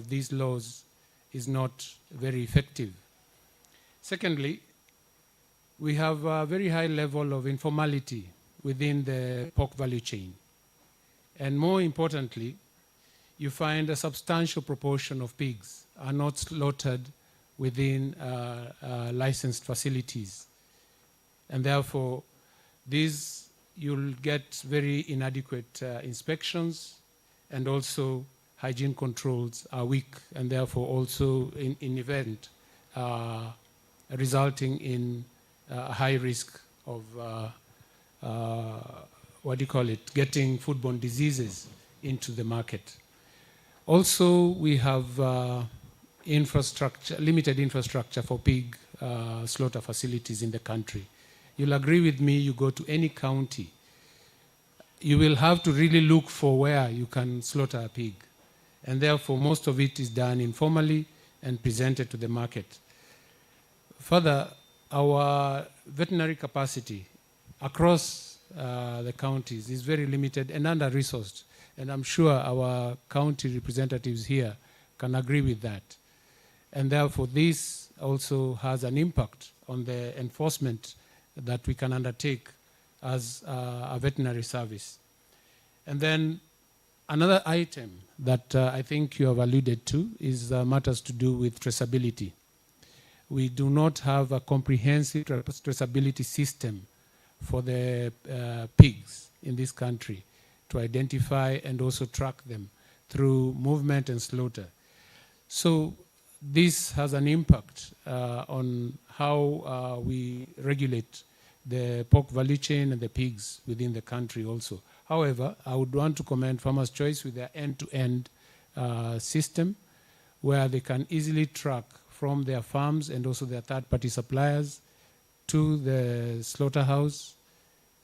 of these laws is not very effective. Secondly, we have a very high level of informality within the pork value chain. And more importantly, you find a substantial proportion of pigs are not slaughtered within licensed facilities. And therefore, these, you'll get very inadequate inspections, and also hygiene controls are weak, and therefore also in event resulting in a high risk of getting foodborne diseases into the market. Also, we have limited infrastructure for pig slaughter facilities in the country. You'll agree with me, you go to any county, you will have to really look for where you can slaughter a pig. And therefore, most of it is done informally and presented to the market. Further, our veterinary capacity across the counties is very limited and under-resourced. And I'm sure our county representatives here can agree with that. And therefore, this also has an impact on the enforcement that we can undertake as a veterinary service. And then another item that I think you have alluded to is matters to do with traceability. We do not have a comprehensive traceability system for the pigs in this country to identify and also track them through movement and slaughter. So this has an impact on how we regulate the pork value chain and the pigs within the country also. However, I would want to commend Farmers' Choice with their end-to-end system, where they can easily track from their farms and also their third-party suppliers to the slaughterhouse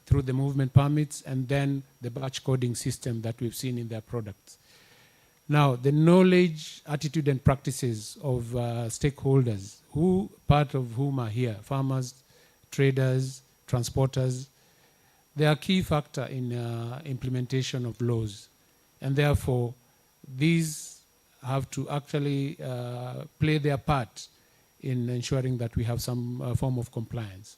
through the movement permits, and then the batch coding system that we've seen in their products. Now, the knowledge, attitude, and practices of stakeholders, part of whom are here, farmers, traders, transporters, they are a key factor in implementation of laws. And therefore, these have to actually play their part in ensuring that we have some form of compliance.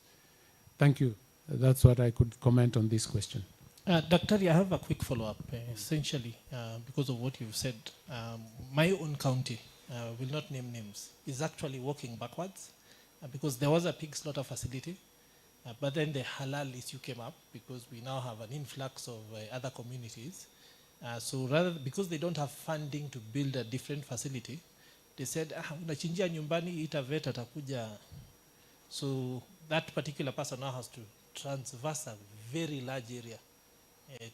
Thank you. That's what I could comment on this question. Dr. I have a quick follow-up. Essentially, because of what you've said, my own county, will not name names, is actually walking backwards because there was a pig slaughter facility, but then the halal issue came up because we now have an influx of other communities. So rather, because they don't have funding to build a different facility, they said, unachinjia nyumbani, ita vet atakuja. So that particular person now has to transverse a very large area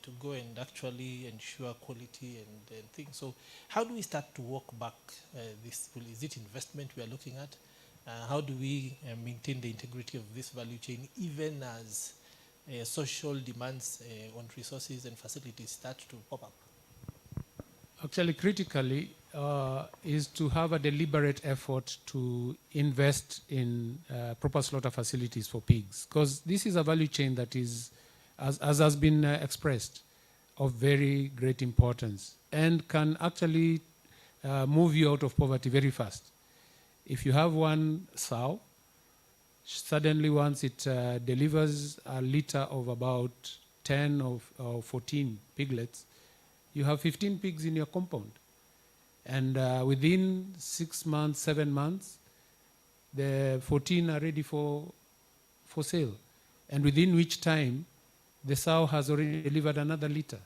to go and actually ensure quality and things. So how do we start to walk back this? Is it investment we are looking at? How do we maintain the integrity of this value chain even as social demands on resources and facilities start to pop up? Actually, critically, is to have a deliberate effort to invest in proper slaughter facilities for pigs, because this is a value chain that is, as has been expressed, of very great importance and can actually move you out of poverty very fast. If you have one sow, suddenly once it delivers a litter of about 10 or 14 piglets, you have 15 pigs in your compound. And within 6 months, 7 months, the 14 are ready for sale. And within which time, the sow has already delivered another litter.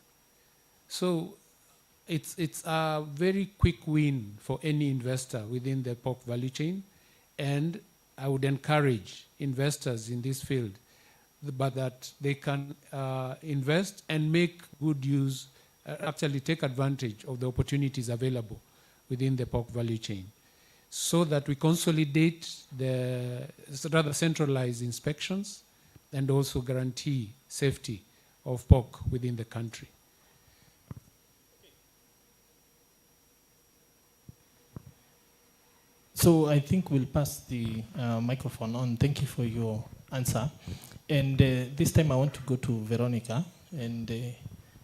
So it's a very quick win for any investor within the pork value chain. And I would encourage investors in this field, but that they can invest and make good use, actually take advantage of the opportunities available within the pork value chain, so that we consolidate rather centralize inspections and also guarantee safety of pork within the country. So I think we'll pass the microphone on. Thank you for your answer. And this time I want to go to Veronica and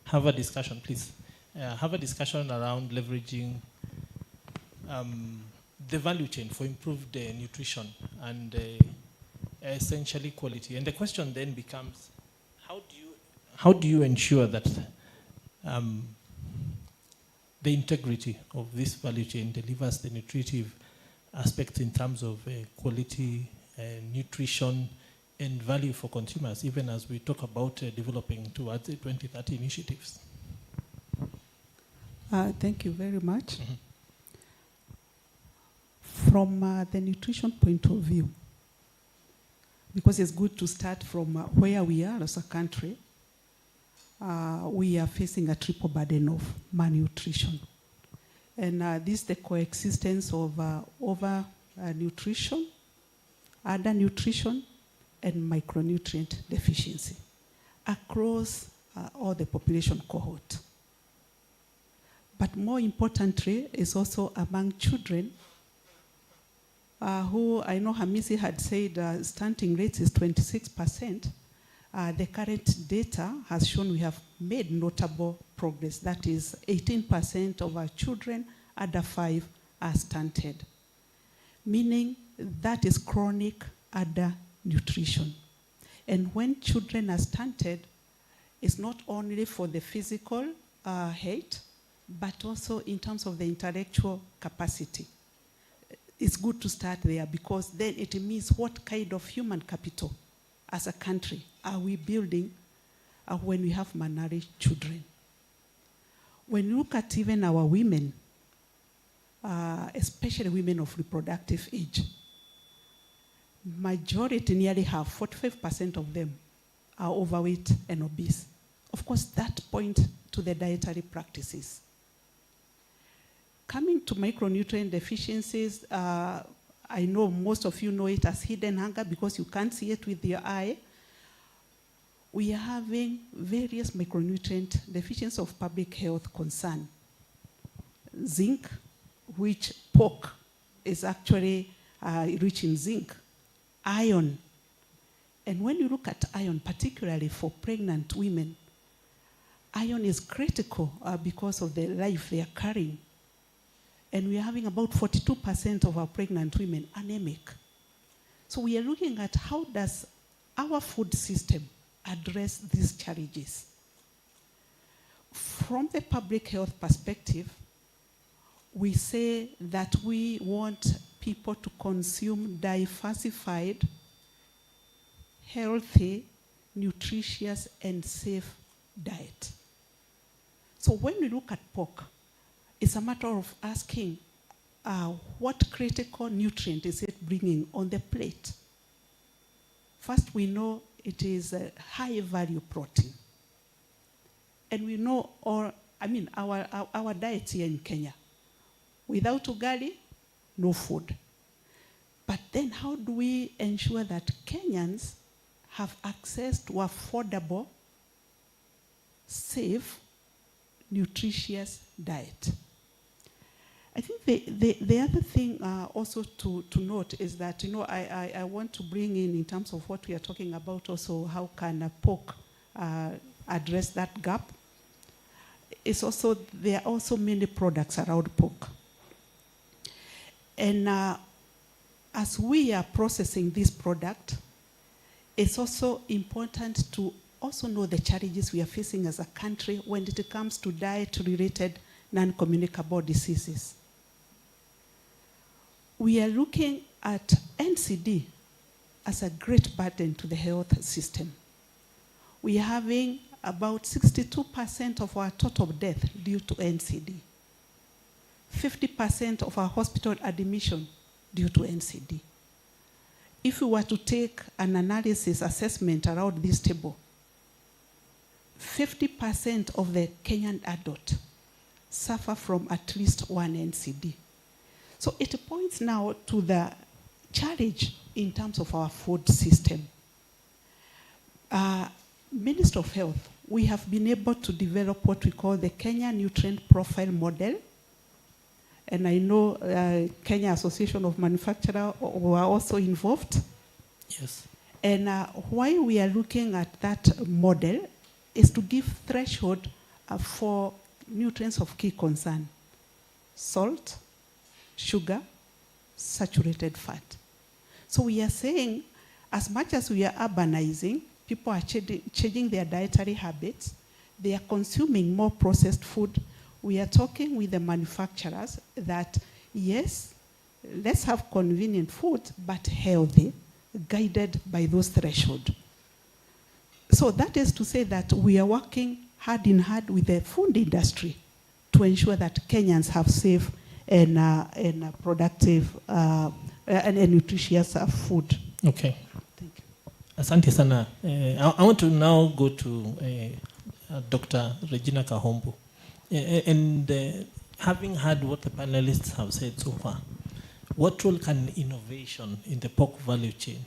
have a discussion, please. Have a discussion around leveraging the value chain for improved nutrition and essentially quality. And the question then becomes, how do you ensure that the integrity of this value chain delivers the nutritive aspects in terms of quality, nutrition, and value for consumers, even as we talk about developing towards the 2030 initiatives? Thank you very much. Mm-hmm. From the nutrition point of view, because it's good to start from where we are as a country, we are facing a triple burden of malnutrition. And this is the coexistence of overnutrition, undernutrition, and micronutrient deficiency across all the population cohort. But more importantly is also among children who, I know Hamisi had said stunting rates is 26%. The current data has shown we have made notable progress. That is 18% of our children under 5 are stunted, meaning that is chronic undernutrition. And when children are stunted, it's not only for the physical health, but also in terms of the intellectual capacity. It's good to start there because then it means what kind of human capital as a country are we building when we have malnourished children. When you look at even our women, especially women of reproductive age, majority, nearly half, 45% of them are overweight and obese. Of course, that points to the dietary practices. Coming to micronutrient deficiencies, I know most of you know it as hidden hunger because you can't see it with your eye. We are having various micronutrient deficiencies of public health concern. Zinc, which pork is actually rich in zinc. Iron. And when you look at iron, particularly for pregnant women, iron is critical because of the life they are carrying. And we are having about 42% of our pregnant women anemic. So we are looking at how does our food system address these challenges. From the public health perspective, we say that we want people to consume diversified, healthy, nutritious, and safe diet. So when we look at pork, it's a matter of asking what critical nutrient is it bringing on the plate. First, we know it is a high value protein. And we know our diet here in Kenya. Without ugali, no food. But then how do we ensure that Kenyans have access to affordable, safe, nutritious diet? I think the other thing also to note is that, I want to bring in terms of what we are talking about also, how can pork address that gap? It's also, there are also many products around pork. And as we are processing this product, it's also important to also know the challenges we are facing as a country when it comes to diet-related non-communicable diseases. We are looking at NCD as a great burden to the health system. We are having about 62% of our total death due to NCD. 50% of our hospital admission due to NCD. If we were to take an analysis assessment around this table, 50% of the Kenyan adult suffer from at least one NCD. So it points now to the challenge in terms of our food system. Ministry of Health, we have been able to develop what we call the Kenya Nutrient Profile Model. And I know Kenya Association of Manufacturers were also involved. Yes. And why we are looking at that model is to give threshold for nutrients of key concern. Salt, sugar, saturated fat. So we are saying, as much as we are urbanizing, people are changing their dietary habits, they are consuming more processed food. We are talking with the manufacturers that, yes, let's have convenient food, but healthy, guided by those thresholds. So that is to say that we are working hand in hand with the food industry to ensure that Kenyans have safe and productive and nutritious food. Okay. Thank you. Asante sana. I want to now go to Dr. Regina Kahombo. And having heard what the panelists have said so far, what role can innovation in the pork value chain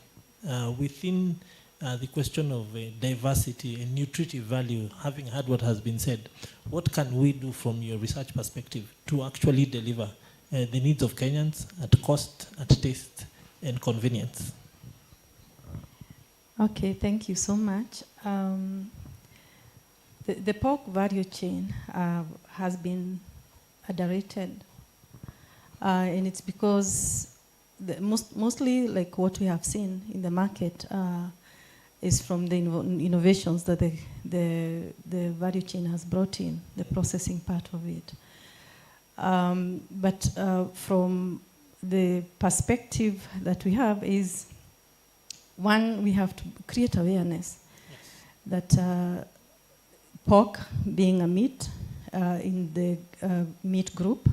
within the question of diversity and nutritive value, having heard what has been said, what can we do from your research perspective to actually deliver the needs of Kenyans at cost, at taste, and convenience? Okay, thank you so much. The pork value chain has been underrated, and it's because mostly like what we have seen in the market is from the innovations that the value chain has brought in, the processing part of it. But from the perspective that we have is, one, we have to create awareness that pork, being a meat in the meat group,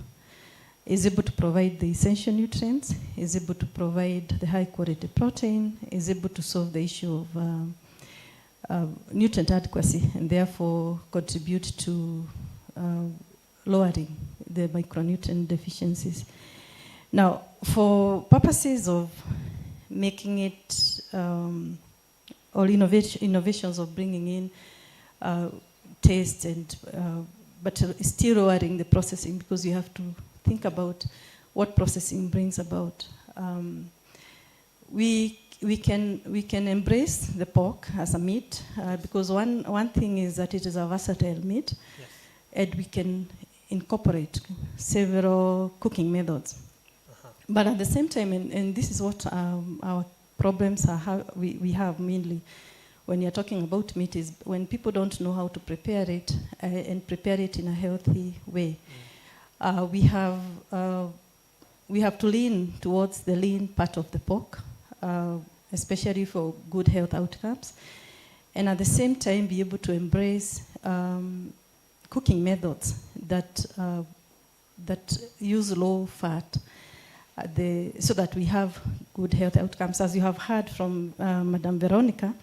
is able to provide the essential nutrients, is able to provide the high quality protein, is able to solve the issue of nutrient adequacy, and therefore contribute to lowering the micronutrient deficiencies. Now, for purposes of making it, or innovations of bringing in taste and, but still lowering the processing, because you have to think about what processing brings about. We can embrace the pork as a meat because one thing is that it is a versatile meat, yes, and we can incorporate several cooking methods. But at the same time, and this is what our problems are, how we have mainly when you're talking about meat, is when people don't know how to prepare it and prepare it in a healthy way. We have to lean towards the lean part of the pork, especially for good health outcomes, and at the same time be able to embrace cooking methods that use low fat, so that we have good health outcomes. As you have heard from Madam Veronica,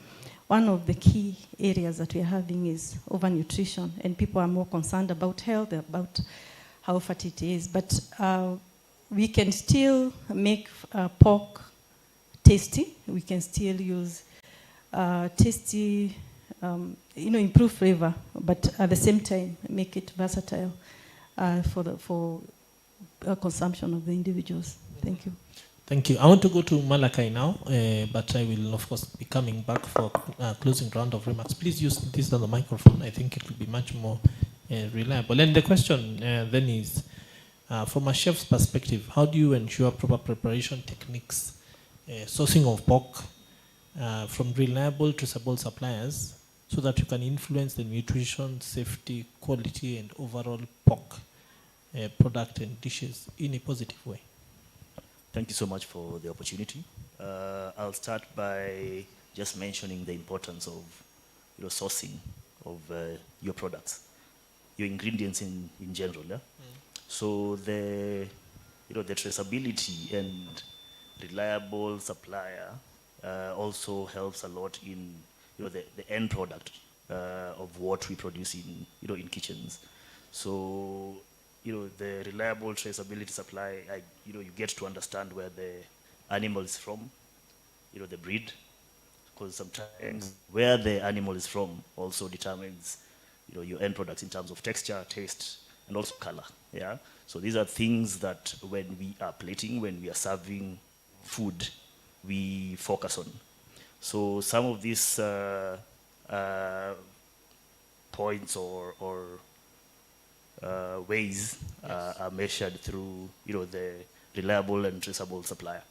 one of the key areas that we are having is overnutrition, and people are more concerned about health, about how fat it is. But we can still make pork tasty. We can still use tasty, improve flavor, but at the same time make it versatile for consumption of the individuals. Thank you. Thank you. I want to go to Malachi now, but I will, of course, be coming back for closing round of remarks. Please use this on the microphone. I think it will be much more reliable. And the question then is, from a chef's perspective, how do you ensure proper preparation techniques, sourcing of pork from reliable, traceable suppliers, so that you can influence the nutrition, safety, quality, and overall pork product and dishes in a positive way? Thank you so much for the opportunity. I'll start by just mentioning the importance of sourcing of your products, your ingredients in general. Yeah? So the the traceability and reliable supplier also helps a lot in the end product of what we produce in in kitchens. So the reliable traceability supply, you get to understand where the animal is from, the breed, because sometimes where the animal is from also determines your end products in terms of texture, taste, and also color. Yeah. So these are things that when we are plating, when we are serving food, we focus on. So some of these points or ways are measured through the reliable and traceable supplier.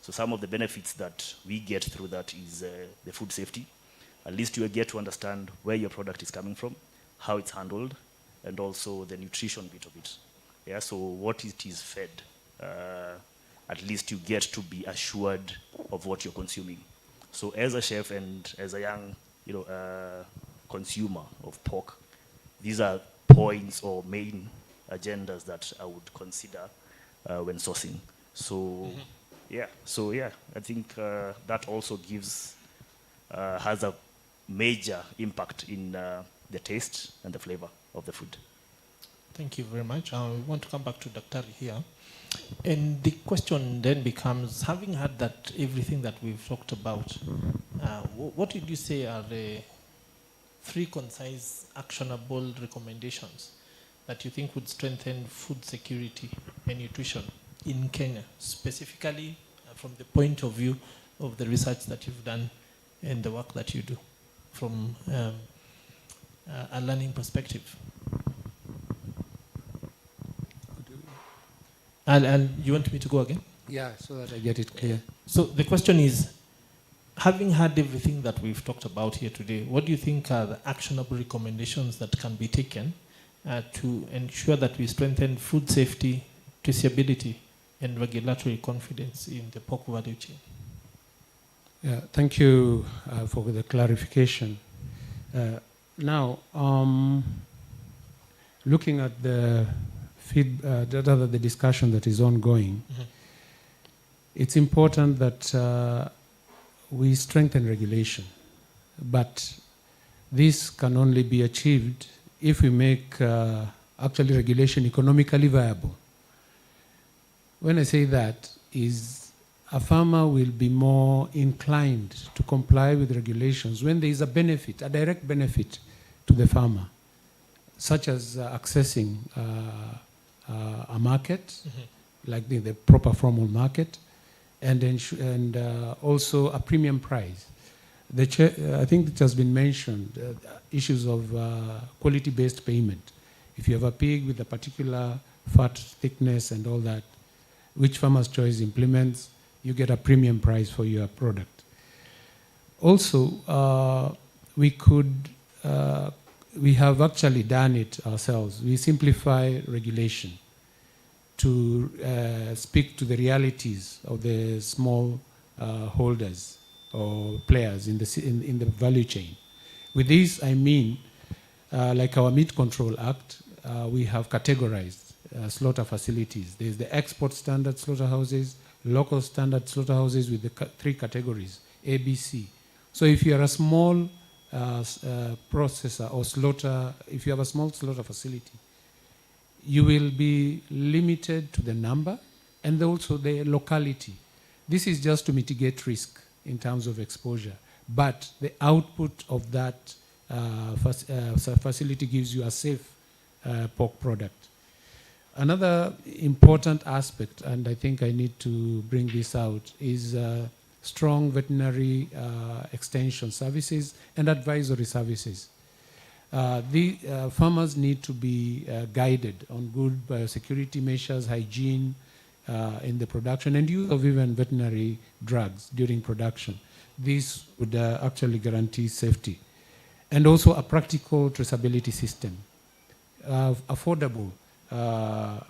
So some of the benefits that we get through that is the food safety. At least you get to understand where your product is coming from, how it's handled, and also the nutrition bit of it. Yeah, so what it is fed, at least you get to be assured of what you're consuming. So as a chef and as a young, consumer of pork, these are points or main agendas that I would consider when sourcing. So, I think that also has a major impact in the taste and the flavor of the food. Thank you very much. I want to come back to Dr. here. And the question then becomes, having had that everything that we've talked about, what did you say are the 3 concise, actionable recommendations that you think would strengthen food security and nutrition in Kenya, specifically from the point of view of the research that you've done and the work that you do from a learning perspective? And you want me to go again? Yeah, so that I get it clear. So the question is, having had everything that we've talked about here today, what do you think are the actionable recommendations that can be taken to ensure that we strengthen food safety, traceability, and regulatory confidence in the pork value chain? Yeah, thank you for the clarification. Now, looking at the the discussion that is ongoing, it's important that we strengthen regulation, but this can only be achieved if we make actually regulation economically viable. When I say that, is a farmer will be more inclined to comply with regulations when there is a benefit, a direct benefit to the farmer, such as accessing a market, like the proper formal market, and also a premium price. I think it has been mentioned, issues of quality-based payment. If you have a pig with a particular fat thickness and all that, which Farmer's Choice implements, you get a premium price for your product. Also, we have actually done it ourselves. We simplify regulation to speak to the realities of the small holders or players in the value chain. With this, I mean, like our Meat Control Act, we have categorized slaughter facilities. There's the export standard slaughterhouses, local standard slaughterhouses with the 3 categories, A, B, C. So if you are a small processor or slaughter, if you have a small slaughter facility, you will be limited to the number and also the locality. This is just to mitigate risk in terms of exposure, but the output of that facility gives you a safe pork product. Another important aspect, and I think I need to bring this out, is strong veterinary extension services and advisory services. The farmers need to be guided on good biosecurity measures, hygiene in the production, and use of even veterinary drugs during production. This would actually guarantee safety. And also a practical traceability system, affordable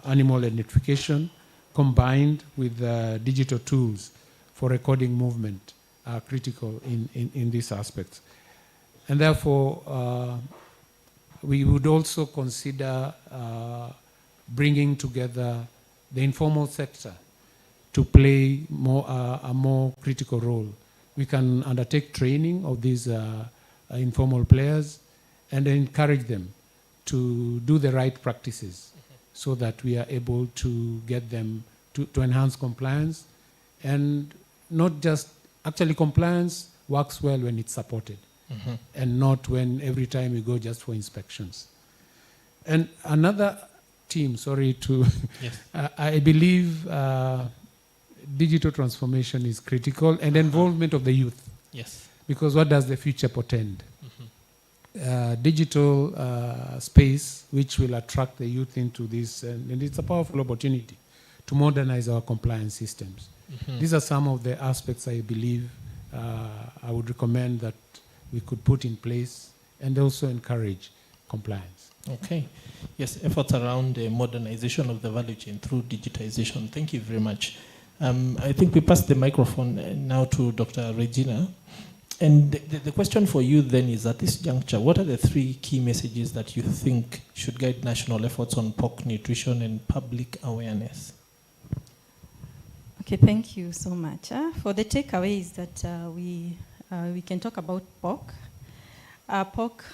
animal identification combined with digital tools for recording movement are critical in these aspects. And therefore, we would also consider bringing together the informal sector to play a more critical role. We can undertake training of these informal players and encourage them to do the right practices so that we are able to get them to enhance compliance. And not just, actually compliance works well when it's supported and not when every time we go just for inspections. And another team, sorry to, yes. I believe digital transformation is critical and involvement of the youth. Yes. Because what does the future portend? Digital space which will attract the youth into this, and it's a powerful opportunity to modernize our compliance systems. These are some of the aspects I believe I would recommend that we could put in place and also encourage compliance. Okay. Yes, efforts around the modernization of the value chain through digitization. Thank you very much. I think we pass the microphone now to Dr. Regina. And the question for you then is, at this juncture, what are the 3 key messages that you think should guide national efforts on pork nutrition and public awareness? Okay, thank you so much. For the takeaways that we can talk about pork. Pork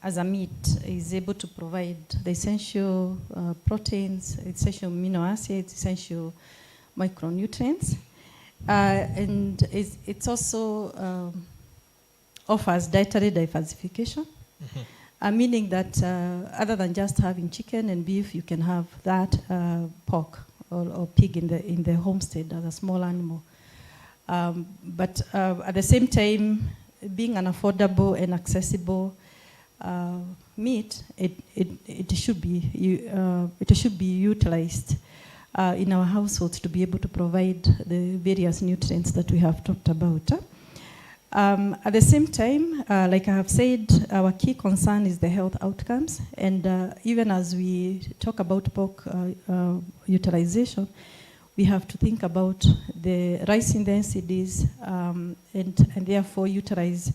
as a meat is able to provide the essential proteins, essential amino acids, essential micronutrients. And it's also offers dietary diversification, meaning that other than just having chicken and beef, you can have that pork or pig in the homestead as a small animal. But at the same time, being an affordable and accessible meat, it should be utilized in our households to be able to provide the various nutrients that we have talked about. At the same time, like I have said, our key concern is the health outcomes. And even as we talk about pork utilization, we have to think about the rising densities and therefore utilize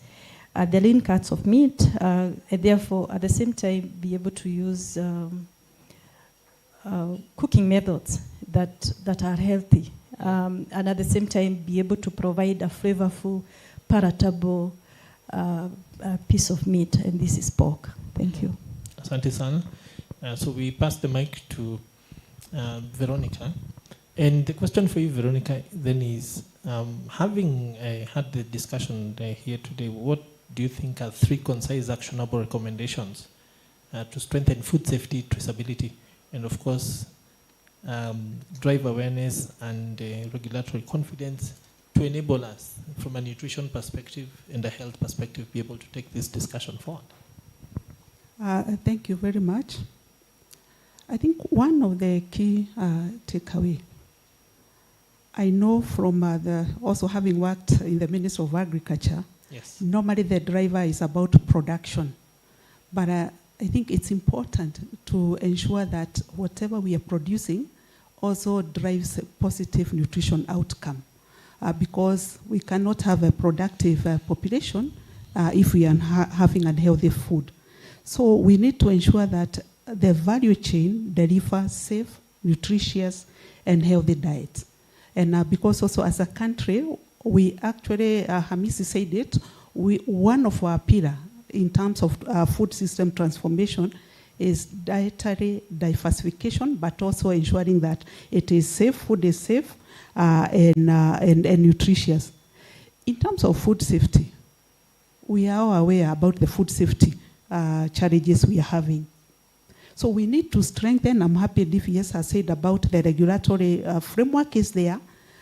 the lean cuts of meat, and therefore at the same time be able to use cooking methods that are healthy, and at the same time be able to provide a flavorful, palatable piece of meat, and this is pork. Thank you. Asante sana. So we pass the mic to Veronica. And the question for you, Veronica, then is, having had the discussion here today, what do you think are 3 concise actionable recommendations to strengthen food safety, traceability, and of course, drive awareness and regulatory confidence to enable us, from a nutrition perspective and a health perspective, be able to take this discussion forward? Thank you very much. I think one of the key takeaway, I know from also having worked in the Ministry of Agriculture, yes, normally the driver is about production. But I think it's important to ensure that whatever we are producing also drives a positive nutrition outcome. Because we cannot have a productive population if we are having unhealthy food. So we need to ensure that the value chain delivers safe, nutritious, and healthy diets. And because also as a country, we actually, Hamisi said it, one of our pillars in terms of food system transformation is dietary diversification, but also ensuring that it is safe, food is safe, and nutritious. In terms of food safety, we are aware about the food safety challenges we are having. So we need to strengthen. I'm happy DVS has said about the regulatory framework is there.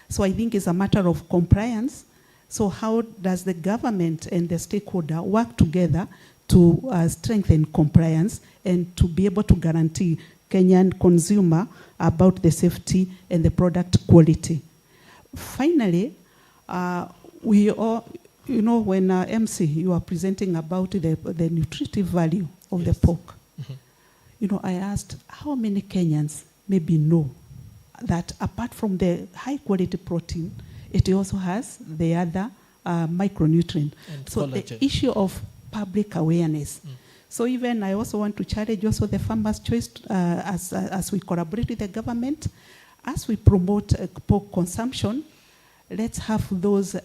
So I think it's a matter of compliance. So how does the government and the stakeholder work together to strengthen compliance and to be able to guarantee Kenyan consumer about the safety and the product quality? Finally, we all, when MC, you are presenting about the nutritive value of the pork. I asked how many Kenyans maybe know that apart from the high quality protein, it also has the other micronutrient. And so collagen. The issue of public awareness. So even I also want to challenge also the Farmers' Choice as we collaborate with the government, as we promote pork consumption, let's have those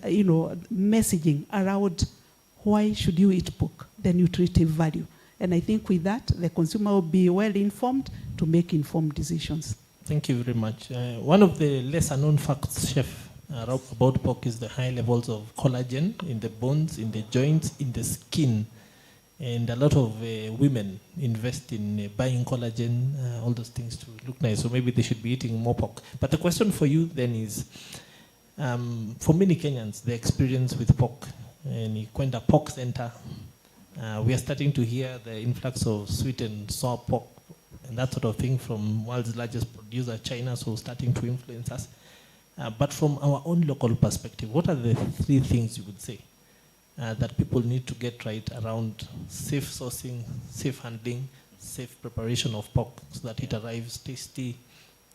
messaging around why should you eat pork, the nutritive value. And I think with that, the consumer will be well informed to make informed decisions. Thank you very much. One of the lesser known facts, Chef, about pork is the high levels of collagen in the bones, in the joints, in the skin. And a lot of women invest in buying collagen, all those things to look nice. So maybe they should be eating more pork. But the question for you then is, for many Kenyans, the experience with pork, and you went a pork center, we are starting to hear the influx of sweet and sour pork and that sort of thing from world's largest producer, China, so starting to influence us. But from our own local perspective, what are the 3 things you would say that people need to get right around safe sourcing, safe handling, safe preparation of pork so that it arrives tasty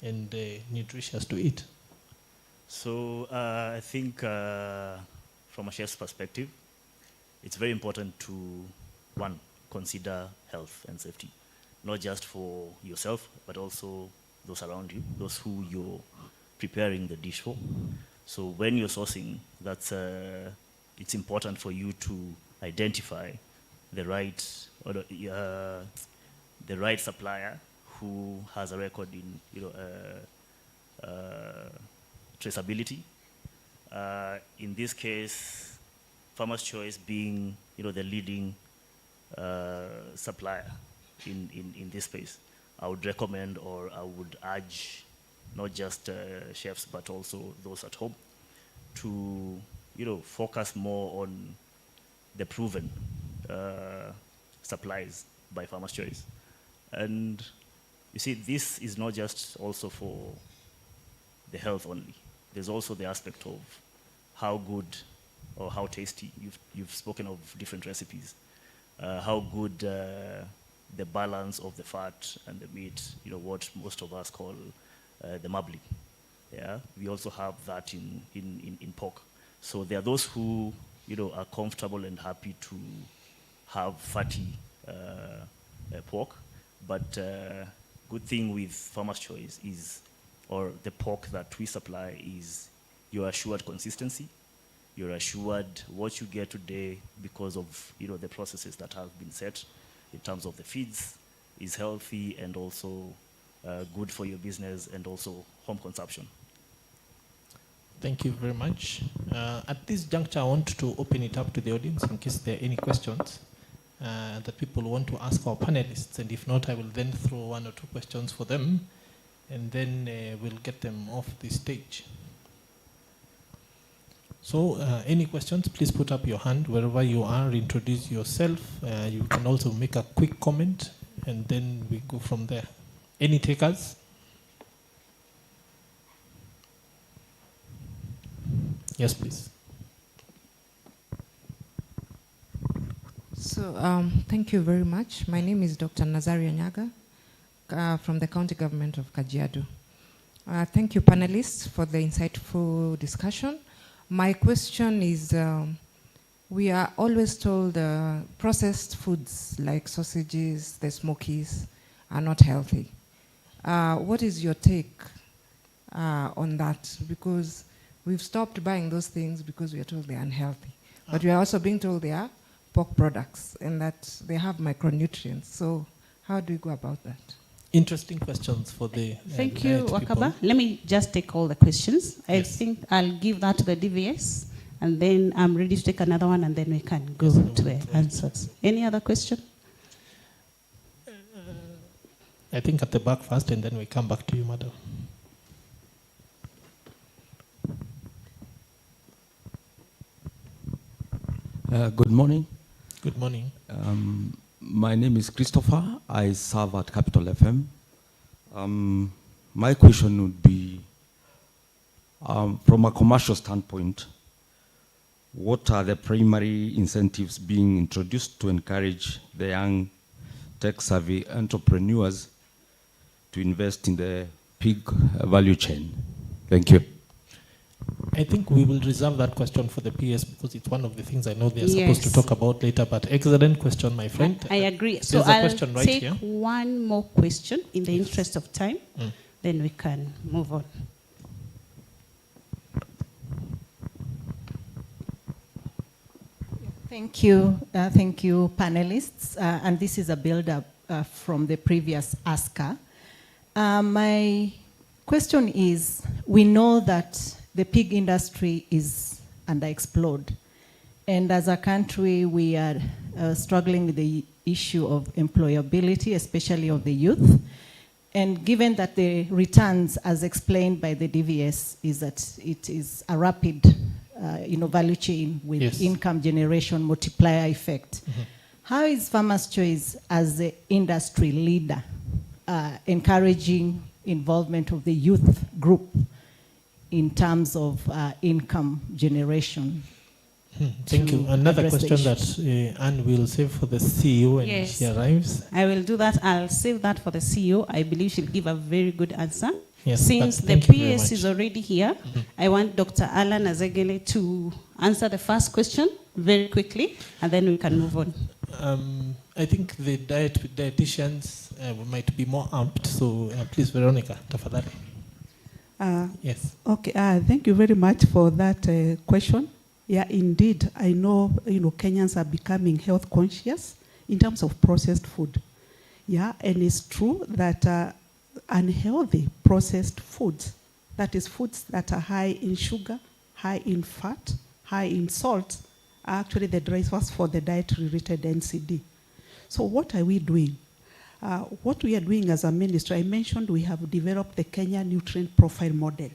and nutritious to eat? So I think from a chef's perspective, it's very important to, 1, consider health and safety, not just for yourself, but also those around you, those who you're preparing the dish for. So when you're sourcing, it's important for you to identify the right supplier who has a record in traceability. In this case, Farmer's Choice being the leading supplier in this space, I would recommend, or I would urge, not just chefs but also those at home, to focus more on the proven supplies by Farmer's Choice. And you see, this is not just also for the health only. There's also the aspect of how good or how tasty. You've spoken of different recipes. How good the balance of the fat and the meat, what most of us call the marbling. Yeah, we also have that in pork. So there are those who are comfortable and happy to have fatty pork, but good thing with Farmer's Choice is, or the pork that we supply, is you're assured consistency. You're assured what you get today because of the processes that have been set in terms of the feeds is healthy and also good for your business and also home consumption. Thank you very much. At this juncture, I want to open it up to the audience in case there are any questions that people want to ask our panelists. And if not, I will then throw 1 or 2 questions for them, and then we'll get them off the stage. So any questions, please put up your hand wherever you are, introduce yourself. You can also make a quick comment, and then we go from there. Any takers? Yes, please. So thank you very much. My name is Dr. Nazaria Nyaga from the County Government of Kajiado. Thank you, panelists, for the insightful discussion. My question is, we are always told processed foods like sausages, the smokies, are not healthy. What is your take on that? Because we've stopped buying those things because we are told they're unhealthy. But we are also being told they are pork products and that they have micronutrients. So how do we go about that? Interesting questions for the Thank you, Wakaba. Let me just take all the questions. I think I'll give that to the DVS, and then I'm ready to take another one, and then we can go to the answers. Any other question? I think at the back first, and then we come back to you, madam. Good morning. Good morning. My name is Christopher. I serve at Capital FM. My question would be, from a commercial standpoint, what are the primary incentives being introduced to encourage the young tech-savvy entrepreneurs to invest in the pig value chain? Thank you. I think we will reserve that question for the PS because it's one of the things I know they're supposed to talk about later, but excellent question, my friend. I agree. There's So a I'll question right take here. one more question in the interest of time, then we can move on. Thank you, panelists. And this is a build-up from the previous asker. My question is, we know that the pig industry is underexplored. And as a country, we are struggling with the issue of employability, especially of the youth. And given that the returns, as explained by the DVS, is that it is a rapid value chain with income generation multiplier effect. How is Farmer's Choice, as the industry leader, encouraging involvement of the youth group in terms of income generation. Thank to you. Another address the question that Anne will save for the CEO when Yes. she arrives. I will do that. I'll save that for the CEO. I believe she'll give a very good answer. Yes, Since but the thank you very PS much. is already here, I want Dr. Alan Azegele to answer the first question very quickly, and then we can move on. I think the dietitians might be more amped, so please, Veronica, tafadhali. Yes. Okay, thank you very much for that question. Yeah, indeed, I know, Kenyans are becoming health conscious in terms of processed food. Yeah, and it's true that unhealthy processed foods, that is foods that are high in sugar, high in fat, high in salt, are actually the drivers for the diet-related NCD. So what are we doing? What we are doing as a ministry, I mentioned we have developed the Kenya Nutrient Profile Model.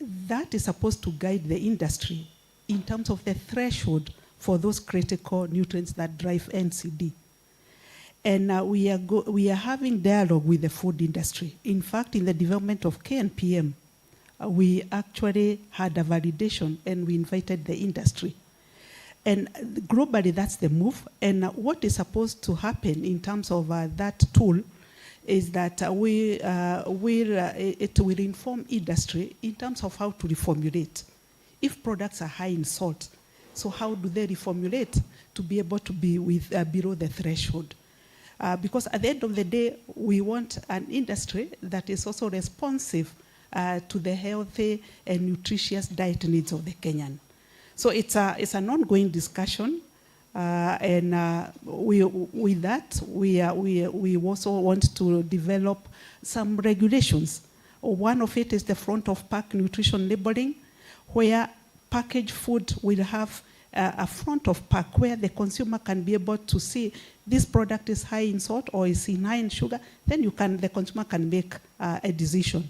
That is supposed to guide the industry in terms of the threshold for those critical nutrients that drive NCD. And we are having dialogue with the food industry. In fact, in the development of KNPM, we actually had a validation and we invited the industry. And globally, that's the move. And what is supposed to happen in terms of that tool is that it will inform industry in terms of how to reformulate. If products are high in salt, so how do they reformulate to be able to be below the threshold? Because at the end of the day, we want an industry that is also responsive to the healthy and nutritious diet needs of the Kenyan. So it's an ongoing discussion, and with that, we also want to develop some regulations. One of it is the front of pack nutrition labeling, where packaged food will have a front of pack where the consumer can be able to see this product is high in salt or is high in sugar. Then the consumer can make a decision.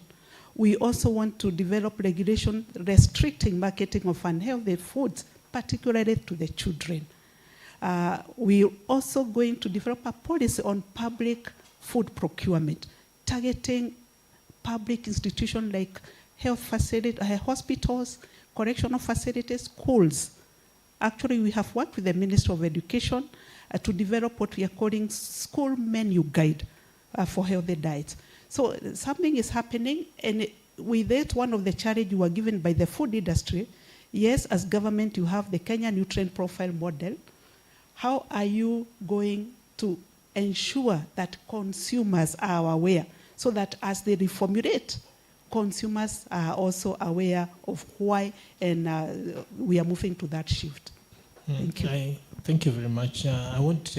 We also want to develop regulation restricting marketing of unhealthy foods, particularly to the children. We're also going to develop a policy on public food procurement, targeting public institutions like health facilities, hospitals, correctional facilities, schools. Actually, we have worked with the Ministry of Education to develop what we are calling school menu guide for healthy diets. So something is happening, and with it, one of the challenges you were given by the food industry, yes, as government, you have the Kenya Nutrient Profile Model. How are you going to ensure that consumers are aware so that as they reformulate, consumers are also aware of why, and we are moving to that shift. Thank you. Thank you very much. I want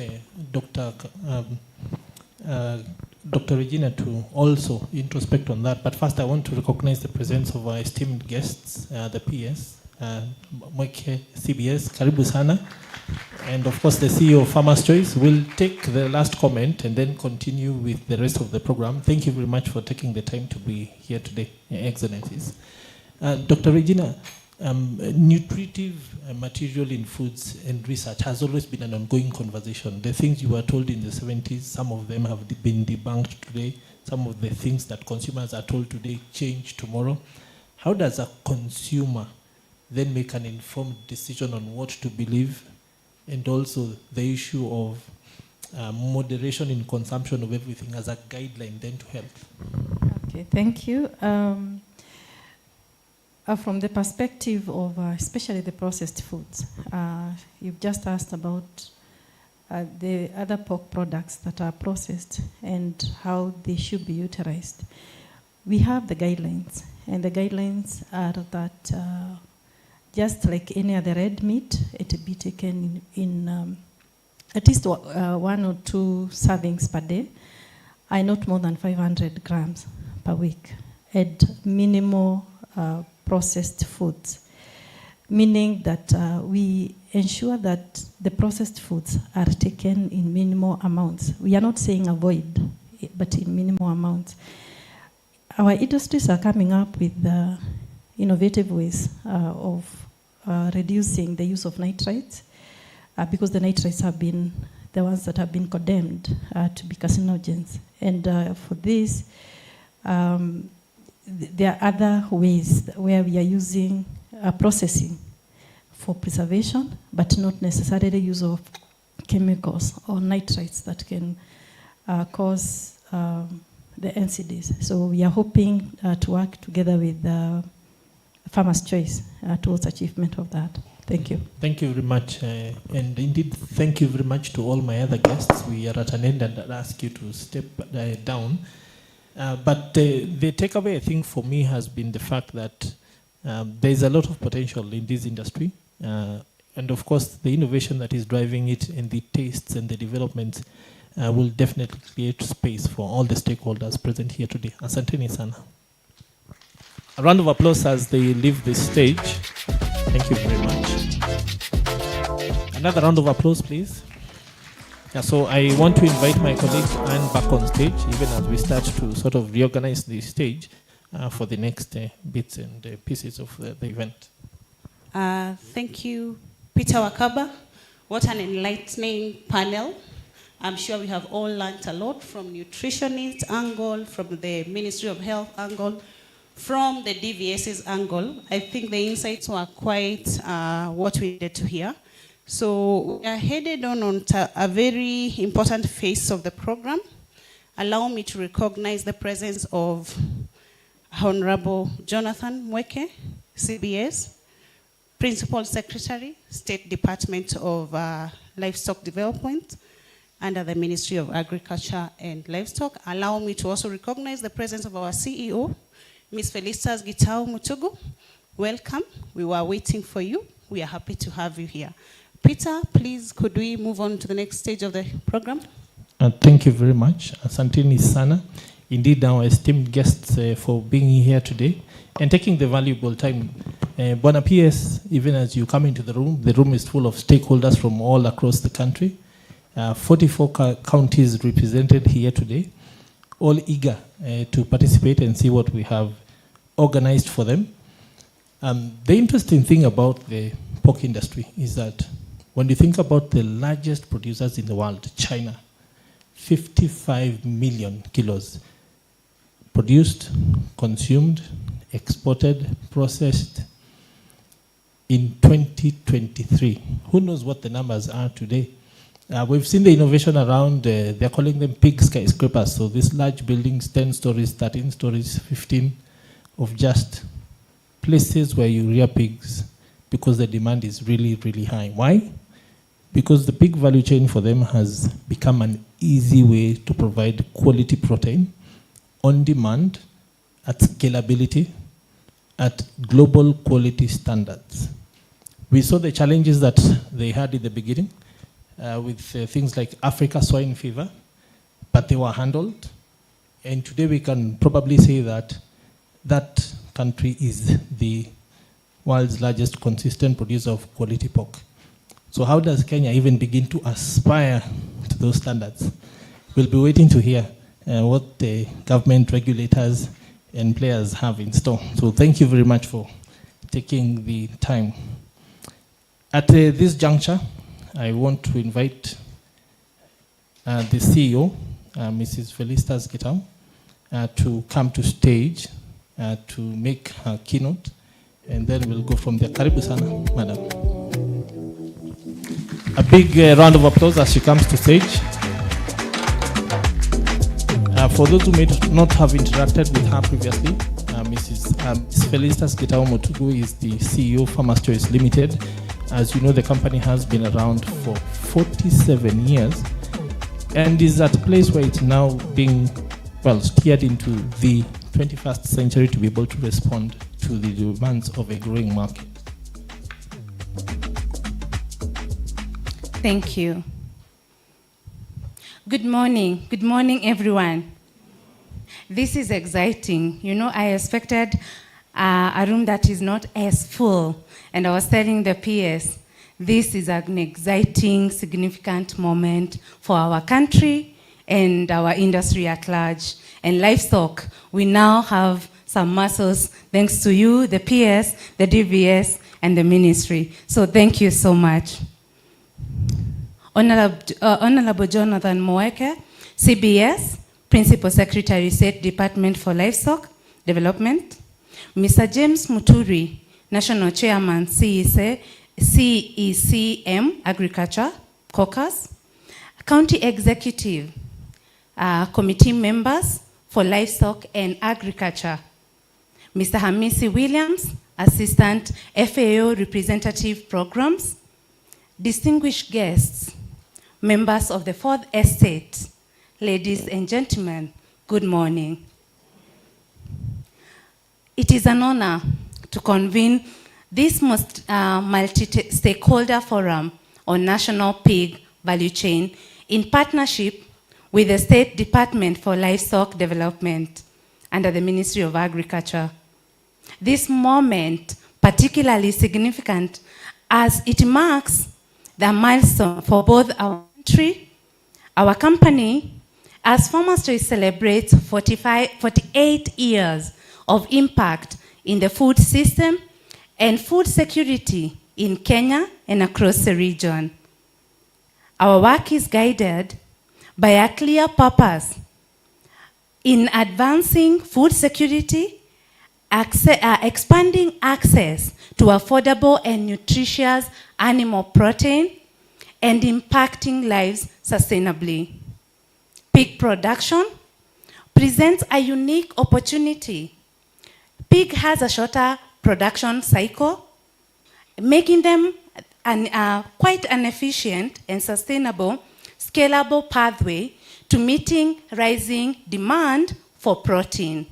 Dr. Regina to also introspect on that, but first I want to recognize the presence of our esteemed guests, the PS, Moike CBS, Karibu Sana, and of course the CEO of Farmer's Choice. Will take the last comment and then continue with the rest of the program. Thank you very much for taking the time to be here today, Your Excellencies. Dr. Regina, nutritive material in foods and research has always been an ongoing conversation. The things you were told in the 70s, some of them have been debunked today. Some of the things that consumers are told today change tomorrow. How does a consumer then make an informed decision on what to believe, and also the issue of moderation in consumption of everything as a guideline then to health? Okay, thank you. From the perspective of especially the processed foods, you've just asked about the other pork products that are processed and how they should be utilized. We have the guidelines, and the guidelines are that just like any other red meat, it be taken in at least 1 or 2 servings per day, and not more than 500 grams per week, at minimal processed foods, meaning that we ensure that the processed foods are taken in minimal amounts. We are not saying avoid, but in minimal amounts. Our industries are coming up with innovative ways of reducing the use of nitrates, because the nitrates have been the ones that have been condemned to be carcinogens. And for this, there are other ways where we are using processing for preservation, but not necessarily use of chemicals or nitrites that can cause the NCDs. So we are hoping to work together with Farmer's Choice towards achievement of that. Thank you. Thank you very much. And indeed, thank you very much to all my other guests. We are at an end and I'll ask you to step down. But the takeaway, I think, for me has been the fact that there is a lot of potential in this industry. And of course, the innovation that is driving it and the tastes and the developments will definitely create space for all the stakeholders present here today. Asanteni sana. A round of applause as they leave this stage. Thank you very much. Another round of applause, please. Yeah, so I want to invite my colleague Anne back on stage, even as we start to sort of reorganize the stage for the next bits and pieces of the event. Thank you, Peter Wakaba. What an enlightening panel. I'm sure we have all learned a lot from nutritionist angle, from the Ministry of Health angle, from the DVS's angle. I think the insights were quite what we needed to hear. So we are headed on to a very important phase of the program. Allow me to recognize the presence of Honorable Jonathan Mweke, CBS, Principal Secretary, State Department of Livestock Development, under the Ministry of Agriculture and Livestock. Allow me to also recognize the presence of our CEO, Ms. Felicitas Gitau Mutugu. Welcome. We were waiting for you. We are happy to have you here. Peter, please, could we move on to the next stage of the program? Thank you very much. Asanteni sana. Indeed, our esteemed guests for being here today and taking the valuable time. Bona PS, even as you come into the room is full of stakeholders from all across the country. 44 counties represented here today, all eager to participate and see what we have organized for them. The interesting thing about the pork industry is that when you think about the largest producers in the world, China, 55 million kilos produced, consumed, exported, processed in 2023. Who knows what the numbers are today? We've seen the innovation around, they're calling them pig skyscrapers. So these large buildings, 10 stories, 13 stories, 15, of just places where you rear pigs because the demand is really, really high. Why? Because the pig value chain for them has become an easy way to provide quality protein on demand, at scalability, at global quality standards. We saw the challenges that they had in the beginning with things like Africa swine fever, but they were handled. And today we can probably say that that country is the world's largest consistent producer of quality pork. So how does Kenya even begin to aspire to those standards? We'll be waiting to hear what the government, regulators, and players have in store. So thank you very much for taking the time. At this juncture, I want to invite the CEO, Mrs. Felicitas Gitau, to come to stage to make her keynote, and then we'll go from there. Karibu sana, madam. A big round of applause as she comes to stage. For those who may not have interacted with her previously, Ms. Felicitas Gitau Mutugu is the CEO of Farmer's Choice Limited. As you know, the company has been around for 47 years and is at a place where it's now being, steered into the 21st century to be able to respond to the demands of a growing market. Thank you. Good morning. Good morning, everyone. This is exciting. You know, I expected a room that is not as full. And I was telling the PS, this is an exciting, significant moment for our country and our industry at large. And livestock, we now have some muscles thanks to you, the PS, the DVS, and the ministry. So thank you so much. Honorable Jonathan Moeke, CBS, Principal Secretary, State Department for Livestock Development. Mr. James Muturi, National Chairman, CECM, Agriculture, Caucus. County Executive, Committee Members for Livestock and Agriculture. Mr. Hamisi Williams, Assistant FAO Representative Programs. Distinguished guests, members of the Fourth Estate, ladies and gentlemen, good morning. It is an honor to convene this most multi-stakeholder forum on national pig value chain in partnership with the State Department for Livestock Development under the Ministry of Agriculture. This moment particularly significant as it marks the milestone for both our country, our company, as Farmers' Choice celebrates 48 years of impact in the food system and food security in Kenya and across the region. Our work is guided by a clear purpose in advancing food security, expanding access to affordable and nutritious animal protein, and impacting lives sustainably. Pig production presents a unique opportunity. Pig has a shorter production cycle, making them quite an efficient and sustainable, scalable pathway to meeting rising demand for protein.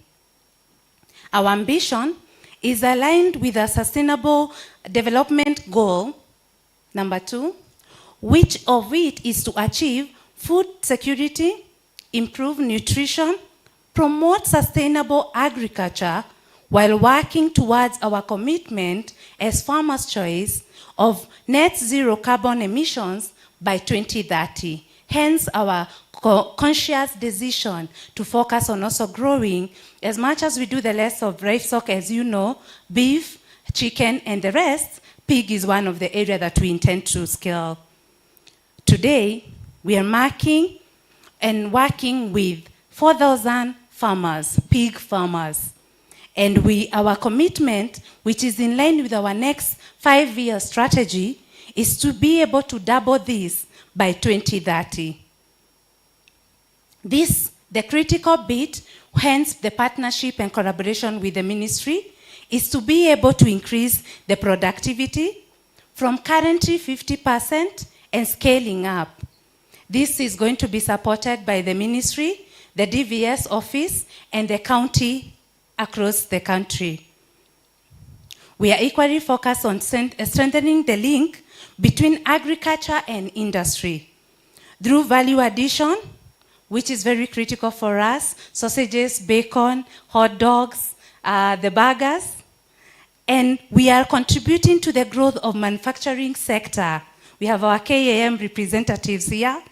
Our ambition is aligned with a sustainable development goal, number 2, which of it is to achieve food security, improve nutrition, promote sustainable agriculture, while working towards our commitment as Farmers' Choice of net zero carbon emissions by 2030. Hence our conscious decision to focus on also growing, as much as we do the rest of livestock, as you know, beef, chicken, and the rest, pig is one of the areas that we intend to scale. Today, we are marking and working with 4,000 farmers, pig farmers. And our commitment, which is in line with our next 5-year strategy, is to be able to double this by 2030. This, the critical bit, hence the partnership and collaboration with the ministry, is to be able to increase the productivity from currently 50% and scaling up. This is going to be supported by the ministry, the DVS office, and the county across the country. We are equally focused on strengthening the link between agriculture and industry through value addition, which is very critical for us, sausages, bacon, hot dogs, the burgers, and we are contributing to the growth of manufacturing sector. We have our KAM representatives here.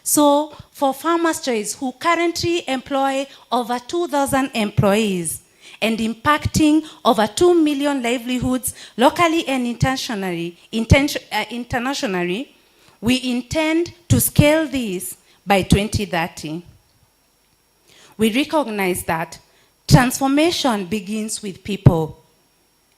So for Farmers' Choice, who currently employ over 2,000 employees and impacting over 2 million livelihoods locally and internationally, we intend to scale this by 2030. We recognize that transformation begins with people.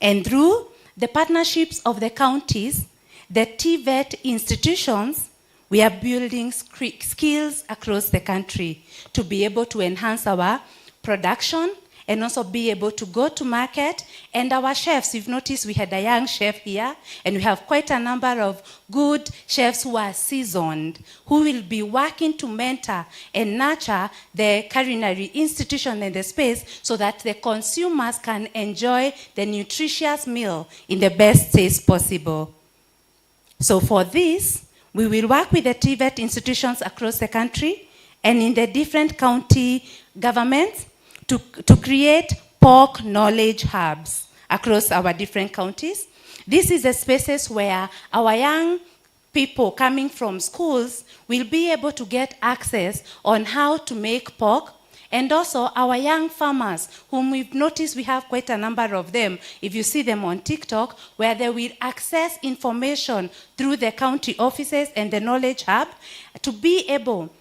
And through the partnerships of the counties, the TVET institutions, we are building skills across the country to be able to enhance our production and also be able to go to market. And our chefs, you've noticed we had a young chef here, and we have quite a number of good chefs who are seasoned, who will be working to mentor and nurture the culinary institution and the space so that the consumers can enjoy the nutritious meal in the best taste possible. So for this, we will work with the TVET institutions across the country and in the different county governments to create pork knowledge hubs across our different counties. This is the spaces where our young people coming from schools will be able to get access on how to make pork And also our young farmers, whom we've noticed we have quite a number of them, if you see them on TikTok, where they will access information through the county offices and the Knowledge Hub to be able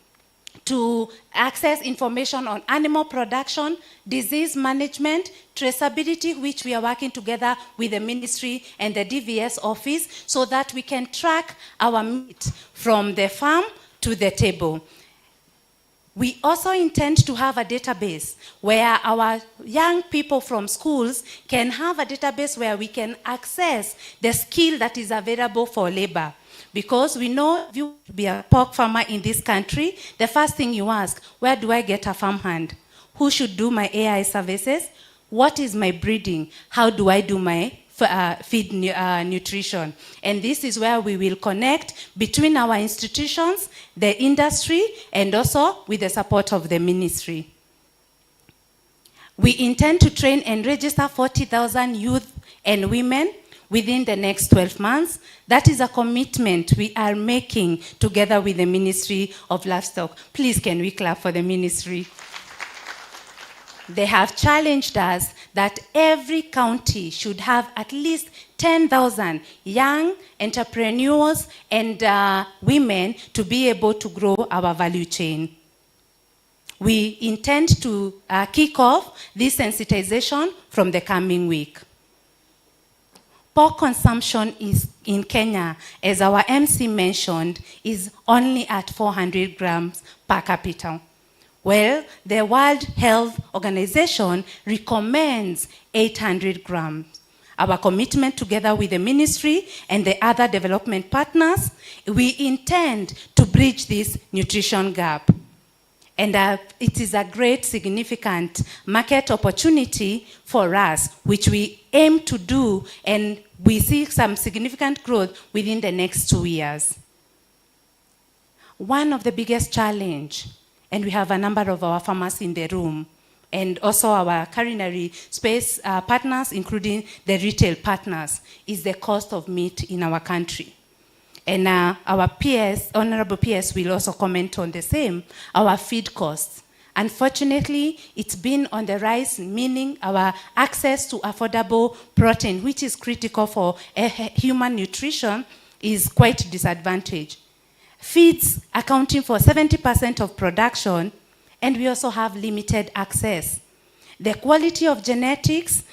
to access information on animal production, disease management, traceability, which we are working together with the ministry and the DVS office, so that we can track our meat from the farm to the table. We also intend to have a database where our young people from schools can have a database where we can access the skill that is available for labor. Because we know if you want to be a pork farmer in this country, the first thing you ask, where do I get a farmhand? Who should do my AI services? What is my breeding? How do I do my feed nutrition? And this is where we will connect between our institutions, the industry, and also with the support of the ministry. We intend to train and register 40,000 youth and women within the next 12 months. That is a commitment we are making together with the Ministry of Livestock. Please, can we clap for the ministry? They have challenged us that every county should have at least 10,000 young entrepreneurs and women to be able to grow our value chain. We intend to kick off this sensitization from the coming week. Pork consumption is in Kenya, as our MC mentioned, is only at 400 grams per capita. Well, the World Health Organization recommends 800 grams. Our commitment together with the ministry and the other development partners, we intend to bridge this nutrition gap. And it is a great, significant market opportunity for us, which we aim to do, and we see some significant growth within the next 2 years. One of the biggest challenge, and we have a number of our farmers in the room, and also our culinary space partners, including the retail partners, is the cost of meat in our country. And our PS, Honorable PS, will also comment on the same, our feed costs. Unfortunately, it's been on the rise, meaning our access to affordable protein, which is critical for human nutrition, is quite disadvantaged. Feeds accounting for 70% of production, and we also have limited access. The quality of genetics,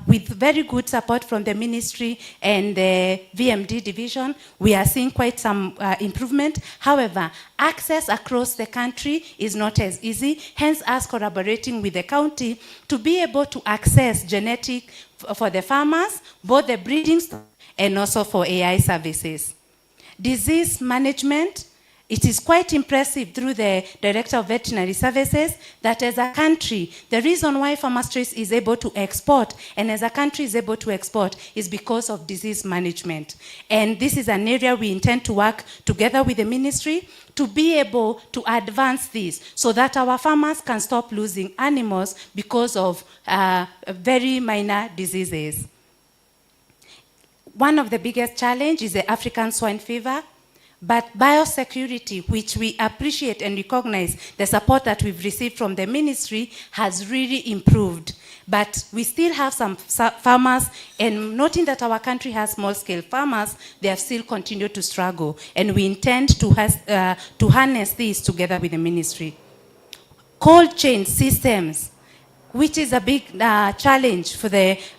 with very good support from the ministry and the VMD division, we are seeing quite some improvement. However, access across the country is not as easy, hence us collaborating with the county to be able to access genetic for the farmers, both the breeding and also for AI services. Disease management, it is quite impressive through the Director of Veterinary Services that as a country, the reason why Farmers Choice is able to export and as a country is able to export is because of disease management. And this is an area we intend to work together with the ministry to be able to advance this so that our farmers can stop losing animals because of very minor diseases. One of the biggest challenges is the African swine fever. But biosecurity, which we appreciate and recognize the support that we've received from the ministry, has really improved. But we still have some farmers, and noting that our country has small-scale farmers, they have still continued to struggle. And we intend to harness this together with the ministry. Cold chain systems, which is a big challenge for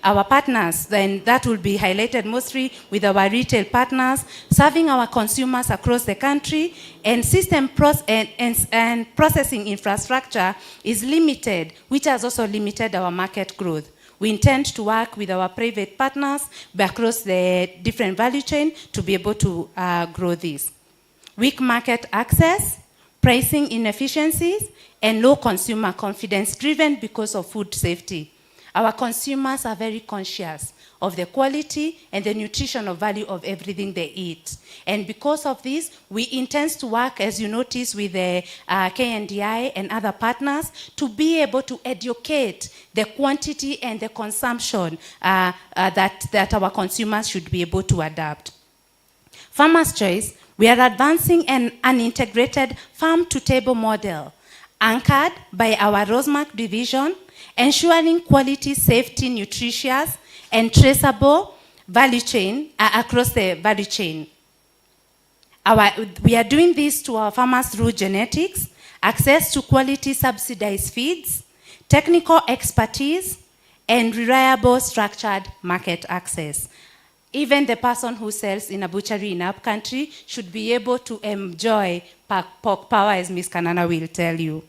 our partners, and that will be highlighted mostly with our retail partners, serving our consumers across the country, and system and processing infrastructure is limited, which has also limited our market growth. We intend to work with our private partners across the different value chain to be able to grow this. Weak market access, pricing inefficiencies, and low consumer confidence driven because of food safety. Our consumers are very conscious of the quality and the nutritional value of everything they eat. And because of this, we intend to work, as you notice, with the KNDI and other partners to be able to educate the quantity and the consumption that our consumers should be able to adapt. Farmers' Choice, we are advancing an integrated farm-to-table model. anchored by our Rosemark division, ensuring quality, safety, nutritious, and traceable value chain across the value chain. We are doing this to our farmers through genetics, access to quality subsidized feeds, technical expertise, and reliable structured market access. Even the person who sells in a butchery in our country should be able to enjoy pork power, as Ms. Kanana will tell you.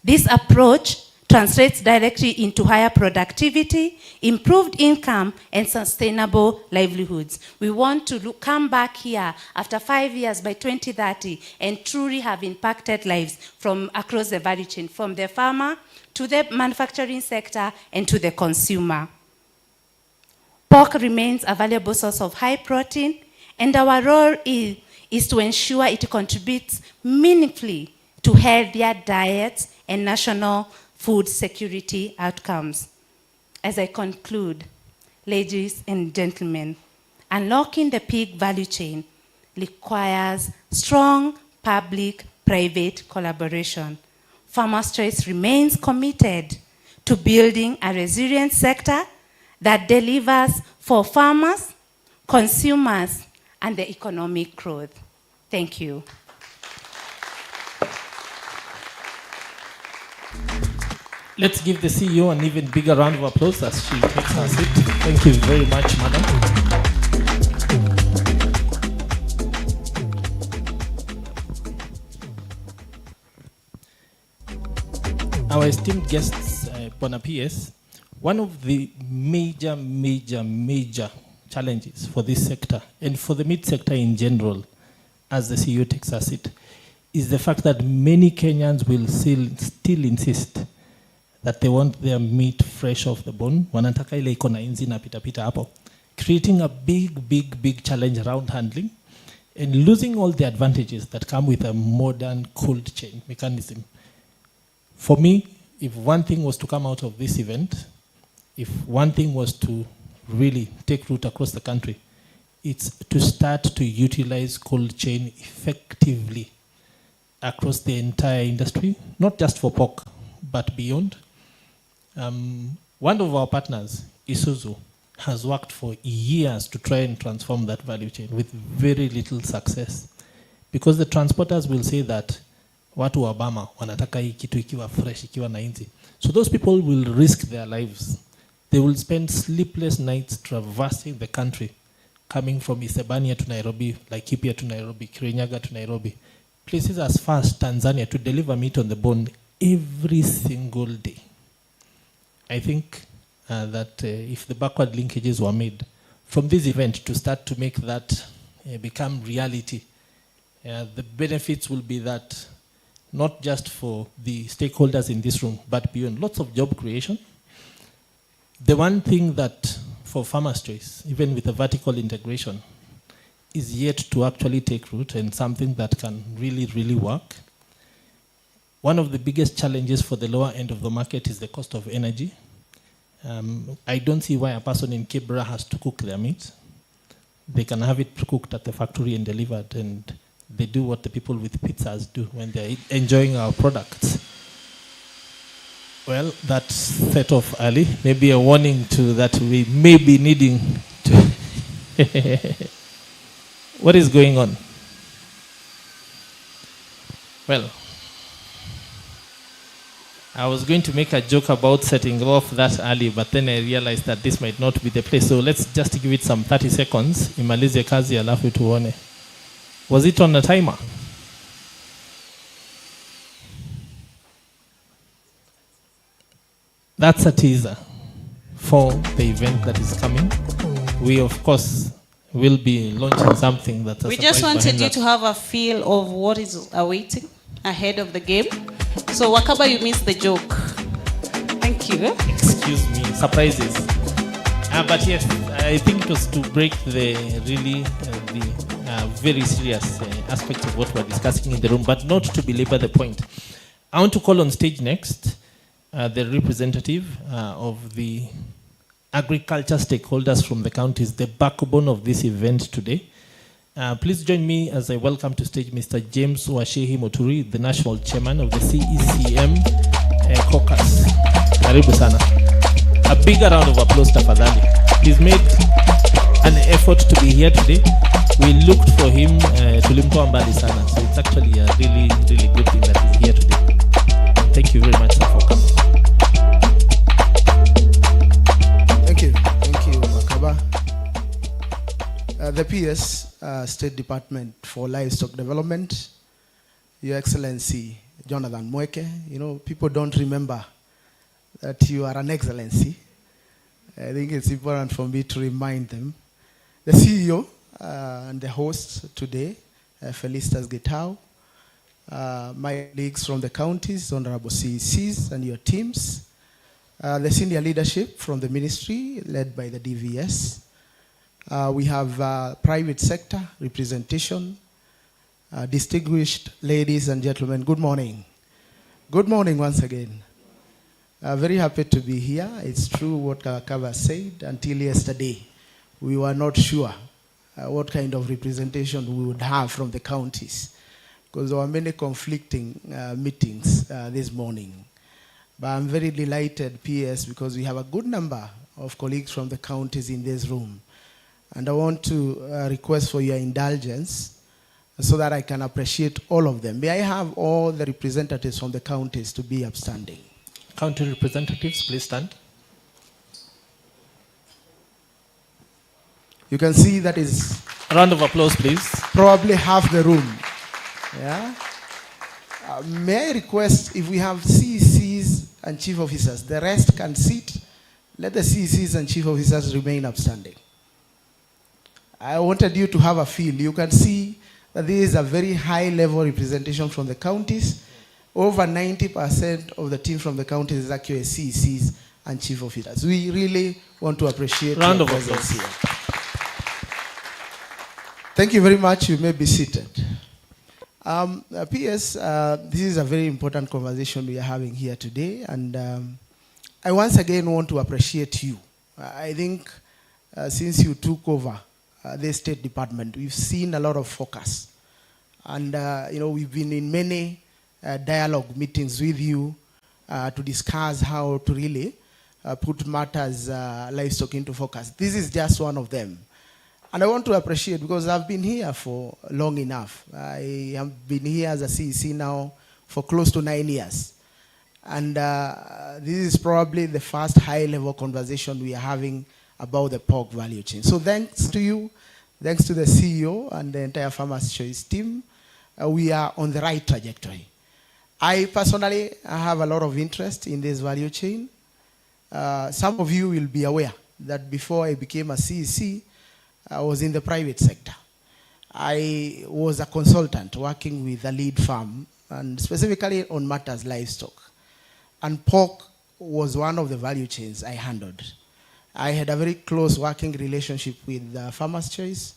This approach translates directly into higher productivity, improved income, and sustainable livelihoods. We want to come back here after 5 years by 2030 and truly have impacted lives from across the value chain, from the farmer to the manufacturing sector and to the consumer. Pork remains a valuable source of high protein, and our role is to ensure it contributes meaningfully to healthier diets and national food security outcomes. As I conclude, ladies and gentlemen, unlocking the pig value chain requires strong public-private collaboration. Farmers' Choice remains committed to building a resilient sector that delivers for farmers, consumers, and the economic growth. Thank you. Let's give the CEO an even bigger round of applause as she takes her seat. Thank you very much, madam. Our esteemed guests, Bona PS, one of the major challenges for this sector and for the meat sector in general, as the CEO takes her seat, is the fact that many Kenyans will still insist that they want their meat fresh off the bone. Wanataka ile iko na inzi na pita hapo, creating a big challenge around handling and losing all the advantages that come with a modern cold chain mechanism. For me, if one thing was to come out of this event, if one thing was to really take root across the country, it's to start to utilize cold chain effectively across the entire industry, not just for pork, but beyond. One of our partners, Isuzu, has worked for years to try and transform that value chain with very little success. Because the transporters will say that watu wa Bama wanataka hii kitu ikiwa fresh, ikiwa na inzi. So those people will risk their lives. They will spend sleepless nights traversing the country, coming from Isebania to Nairobi, Laikipia to Nairobi, Kirinyaga to Nairobi, places as far as Tanzania, to deliver meat on the bone every single day. I think that if the backward linkages were made from this event to start to make that become reality, the benefits will be that not just for the stakeholders in this room, but beyond, lots of job creation. The one thing that for Farmers' Choice, even with the vertical integration, is yet to actually take root and something that can really work. One of the biggest challenges for the lower end of the market is the cost of energy. I don't see why a person in Kibra has to cook their meat. They can have it cooked at the factory and delivered, and they do what the people with pizzas do when they're enjoying our products. Well, that's set off early. Maybe a warning to that we may be needing to... What is going on? Well, I was going to make a joke about setting off that early, but then I realized that this might not be the place. So let's just give it some 30 seconds. Imalize kazi alafu tuone. Was it on a timer? That's a teaser for the event that is coming. We, of course, will be launching something that's a We surprise just wanted you behind to have a feel of what is awaiting ahead of the game. So Wakaba, you missed the joke. Thank you. Excuse me, surprises. But yes, I think it was to break the really very serious aspect of what we're discussing in the room, but not to belabor the point. I want to call on stage next the representative of the agriculture stakeholders from the counties, the backbone of this event today. Please join me as I welcome to stage Mr. James Washehi Moturi, the National Chairman of the CECM Caucus. Karibu sana. A bigger round of applause, tafadhali. He's made an effort to be here today. We looked for him, tulimtoa mbali sana. So it's actually a really, really good thing that he's here today. Thank you very much, sir, for coming. Thank you, Wakaba. The PS, State Department for Livestock Development, Your Excellency Jonathan Mweke. You know, people don't remember that you are an excellency. I think it's important for me to remind them. The CEO and the host today, Felicitas Getao, my colleagues from the counties, honorable CECs and your teams, the senior leadership from the ministry led by the DVS. We have private sector representation, distinguished ladies and gentlemen, good morning. Good morning once again. Very happy to be here. It's true what Kava said. Until yesterday, we were not sure what kind of representation we would have from the counties, because there were many conflicting meetings this morning. But I'm very delighted, PS, because we have a good number of colleagues from the counties in this room. And I want to request for your indulgence so that I can appreciate all of them. May I have all the representatives from the counties to be upstanding? County representatives, please stand. You can see that is A round of applause, please. probably half the room. Yeah. May I request, if we have CECs and chief officers, the rest can sit. Let the CECs and chief officers remain upstanding. I wanted you to have a feel. You can see that there is a very high level representation from the counties. Over 90% of the team from the counties is actually CECs and chief officers. We really want to appreciate Round your of presence applause. here. Thank you very much. You may be seated. PS, this is a very important conversation we are having here today, and I once again want to appreciate you. I think since you took over the State Department, we've seen a lot of focus, and you know, we've been in many dialogue meetings with you to discuss how to really put matters livestock into focus. This is just one of them. And I want to appreciate, because I've been here for long enough. I have been here as a CEC now for close to 9 years. And this is probably the first high-level conversation we are having about the pork value chain. So thanks to you, thanks to the CEO and the entire Farmers' Choice team, we are on the right trajectory. I personally have a lot of interest in this value chain. Some of you will be aware that before I became a CEC, I was in the private sector. I was a consultant working with a lead farm, and specifically on matters livestock. And pork was one of the value chains I handled. I had a very close working relationship with Farmers' Choice.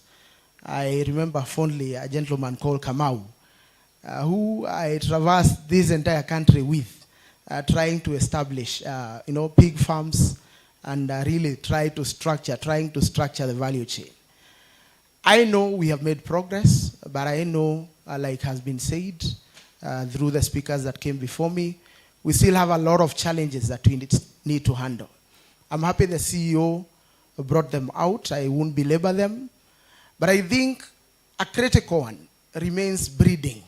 I remember fondly a gentleman called Kamau, who I traversed this entire country with, trying to establish pig farms and really trying to structure the value chain. I know we have made progress, but I know, like has been said through the speakers that came before me, we still have a lot of challenges that we need to handle. I'm happy the CEO brought them out. I won't belabor them. But I think a critical one remains breeding.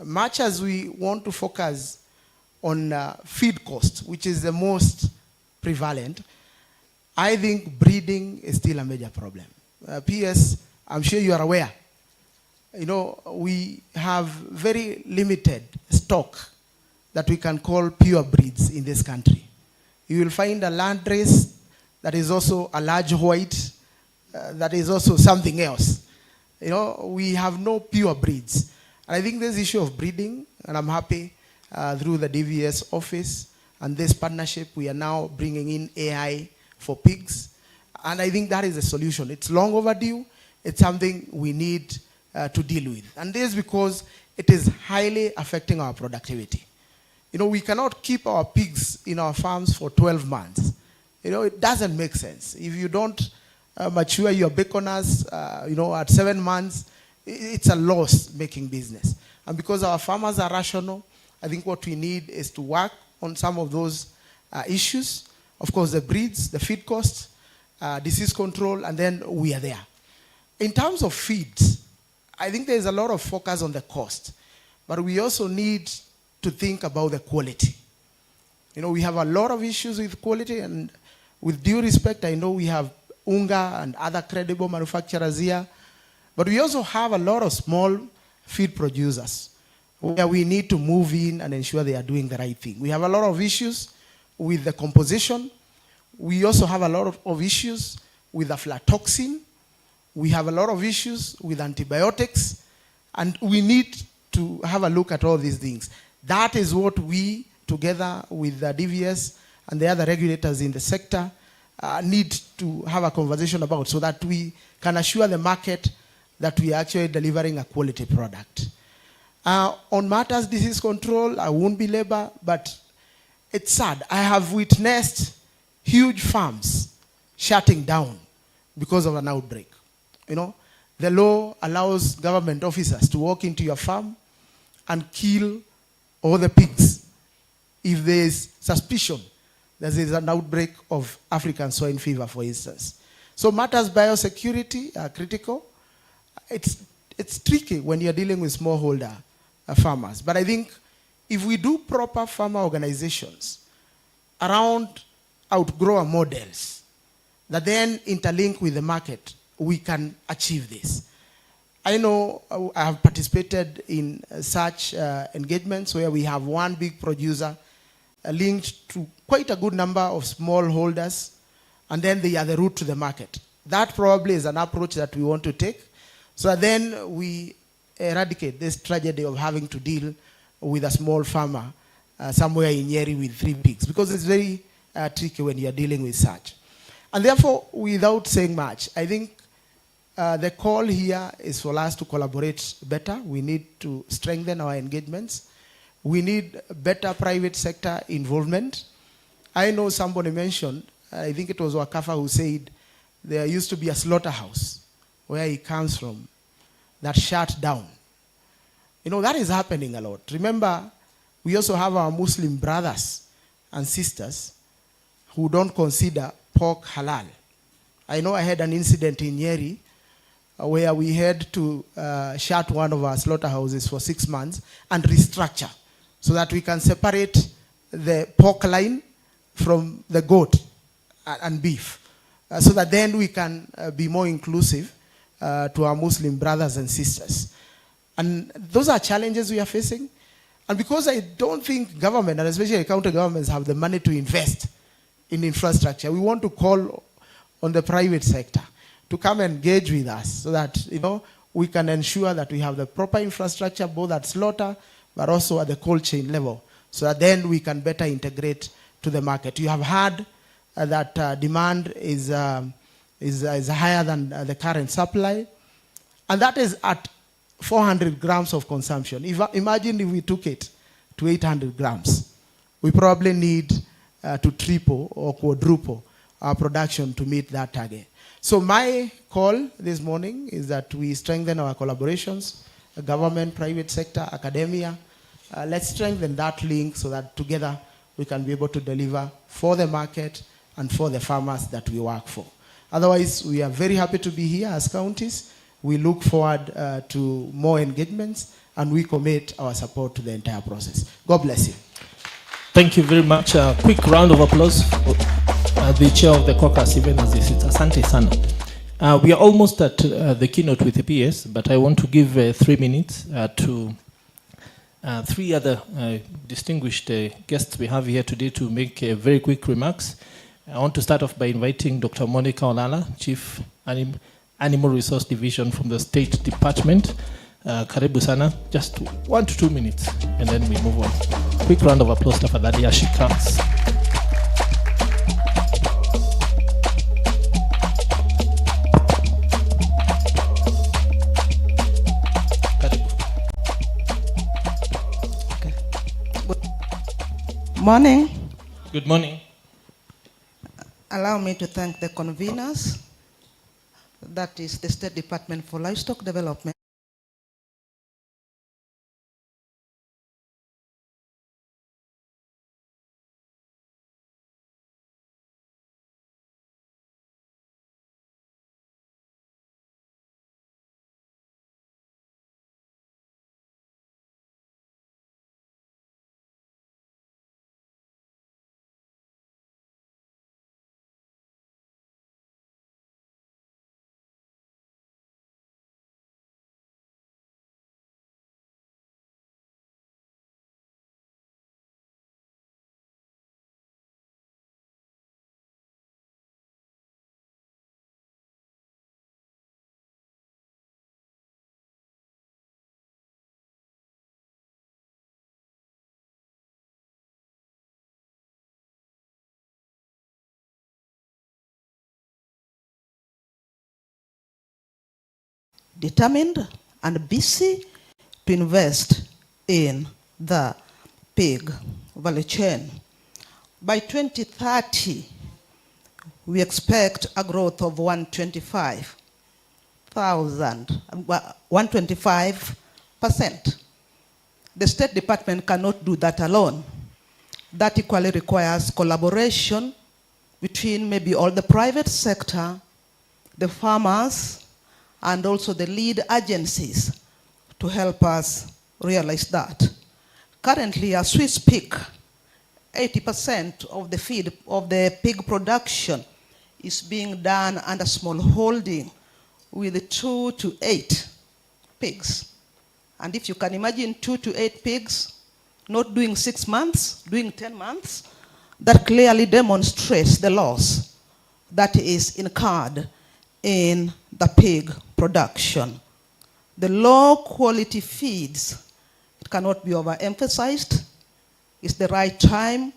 Much as we want to focus on feed cost, which is the most prevalent, I think breeding is still a major problem. PS, I'm sure you are aware, we have very limited stock that we can call pure breeds in this country. You will find a land race that is also a large white, that is also something else. We have no pure breeds. And I think this issue of breeding, and I'm happy through the DVS office and this partnership, we are now bringing in AI for pigs. And I think that is the solution. It's long overdue. It's something we need to deal with. And this is because it is highly affecting our productivity. We cannot keep our pigs in our farms for 12 months. It doesn't make sense. If you don't mature your baconers, at 7 months, it's a loss making business. And because our farmers are rational, I think what we need is to work on some of those issues. Of course, the breeds, the feed costs, disease control, and then we are there. In terms of feeds, I think there's a lot of focus on the cost, but we also need to think about the quality. We have a lot of issues with quality, and with due respect, I know we have UNGA and other credible manufacturers here, but we also have a lot of small feed producers where we need to move in and ensure they are doing the right thing. We have a lot of issues with the composition. We also have a lot of issues with aflatoxin. We have a lot of issues with antibiotics, and we need to have a look at all these things. That is what we, together with the DVS and the other regulators in the sector, need to have a conversation about, so that we can assure the market that we are actually delivering a quality product. On matters disease control, I won't belabor, but it's sad. I have witnessed huge farms shutting down because of an outbreak. The law allows government officers to walk into your farm and kill all the pigs if there is suspicion that there is an outbreak of African swine fever, for instance. So matters biosecurity are critical. It's tricky when you're dealing with smallholder farmers. But I think if we do proper farmer organizations around outgrower models that then interlink with the market, we can achieve this. I know I have participated in such engagements where we have one big producer linked to quite a good number of smallholders, and then they are the route to the market. That probably is an approach that we want to take, so that then we eradicate this tragedy of having to deal with a small farmer somewhere in Nyeri with 3 pigs, because it's very tricky when you're dealing with such. And therefore, without saying much, I think the call here is for us to collaborate better. We need to strengthen our engagements. We need better private sector involvement. I know somebody mentioned, I think it was Wakafa who said, there used to be a slaughterhouse where he comes from that shut down. That is happening a lot. Remember, we also have our Muslim brothers and sisters who don't consider pork halal. I know I had an incident in Nyeri where we had to shut one of our slaughterhouses for 6 months and restructure so that we can separate the pork line from the goat and beef, so that then we can be more inclusive to our Muslim brothers and sisters. And those are challenges we are facing. And because I don't think government, and especially county governments, have the money to invest in infrastructure, we want to call on the private sector to come and engage with us so that we can ensure that we have the proper infrastructure both at slaughter but also at the cold chain level, so that then we can better integrate to the market. You have heard that demand is higher than the current supply, and that is at 400 grams of consumption. Imagine if we took it to 800 grams. We probably need to triple or quadruple our production to meet that target. So my call this morning is that we strengthen our collaborations, government, private sector, academia. Let's strengthen that link so that together we can be able to deliver for the market and for the farmers that we work for. Otherwise, we are very happy to be here as counties. We look forward to more engagements, and we commit our support to the entire process. God bless you. Thank you very much. A quick round of applause for the chair of the caucus, even as this is Asante Sana. We are almost at the keynote with the PS, but I want to give 3 minutes to 3 other distinguished guests we have here today to make very quick remarks. I want to start off by inviting Dr. Monica Olala, Chief Animal Resource Division from the State Department. Karibu sana. Just 1 to 2 minutes, and then we move on. Quick round of applause, tafadhali, as she comes. Morning. Good morning. Allow me to thank the conveners that is the State Department for Livestock Development, determined and busy to invest in the pig value chain. By 2030, we expect a growth of 125%. The State Department cannot do that alone. That equally requires collaboration between maybe all the private sector, the farmers, and also the lead agencies to help us realize that. Currently, as we speak, 80% of the feed of the pig production is being done under small holding with 2 to 8 pigs. And if you can imagine 2 to 8 pigs not doing 6 months, doing 10 months, that clearly demonstrates the loss that is incurred in the pig production. The low quality feeds, it cannot be overemphasized. It's the right time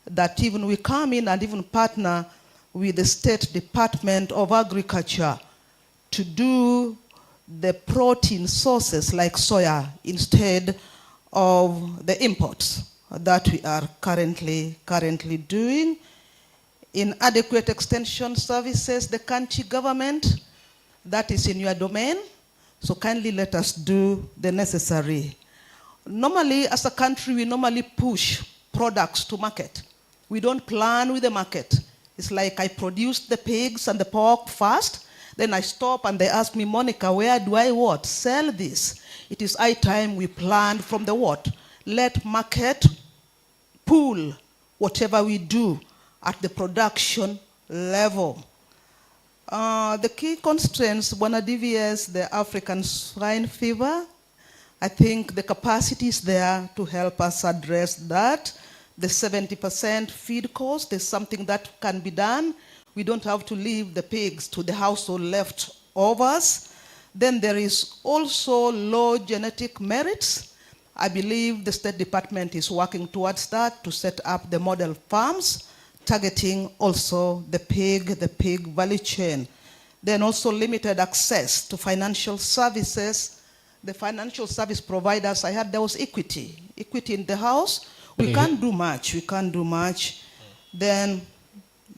that even we come in and even partner with the State Department of Agriculture to do the protein sources like soya instead of the imports that we are currently doing. Inadequate extension services, the country government, that is in your domain, so kindly let us do the necessary. Normally, as a country, we normally push products to market. We don't plan with the market. It's like I produce the pigs and the pork first, then I stop and they ask me, Monica, where do I what? Sell this. It is high time we plan from the what? Let market pull whatever we do at the production level. The key constraints, Bwana DVS, the African swine fever, I think the capacity is there to help us address that. The 70% feed cost is something that can be done. We don't have to leave the pigs to the household leftovers. Then there is also low genetic merits. I believe the State Department is working towards that to set up the model farms, targeting also the pig value chain. Then also limited access to financial services. The financial service providers, I heard there was equity in the house. We can't do much. Then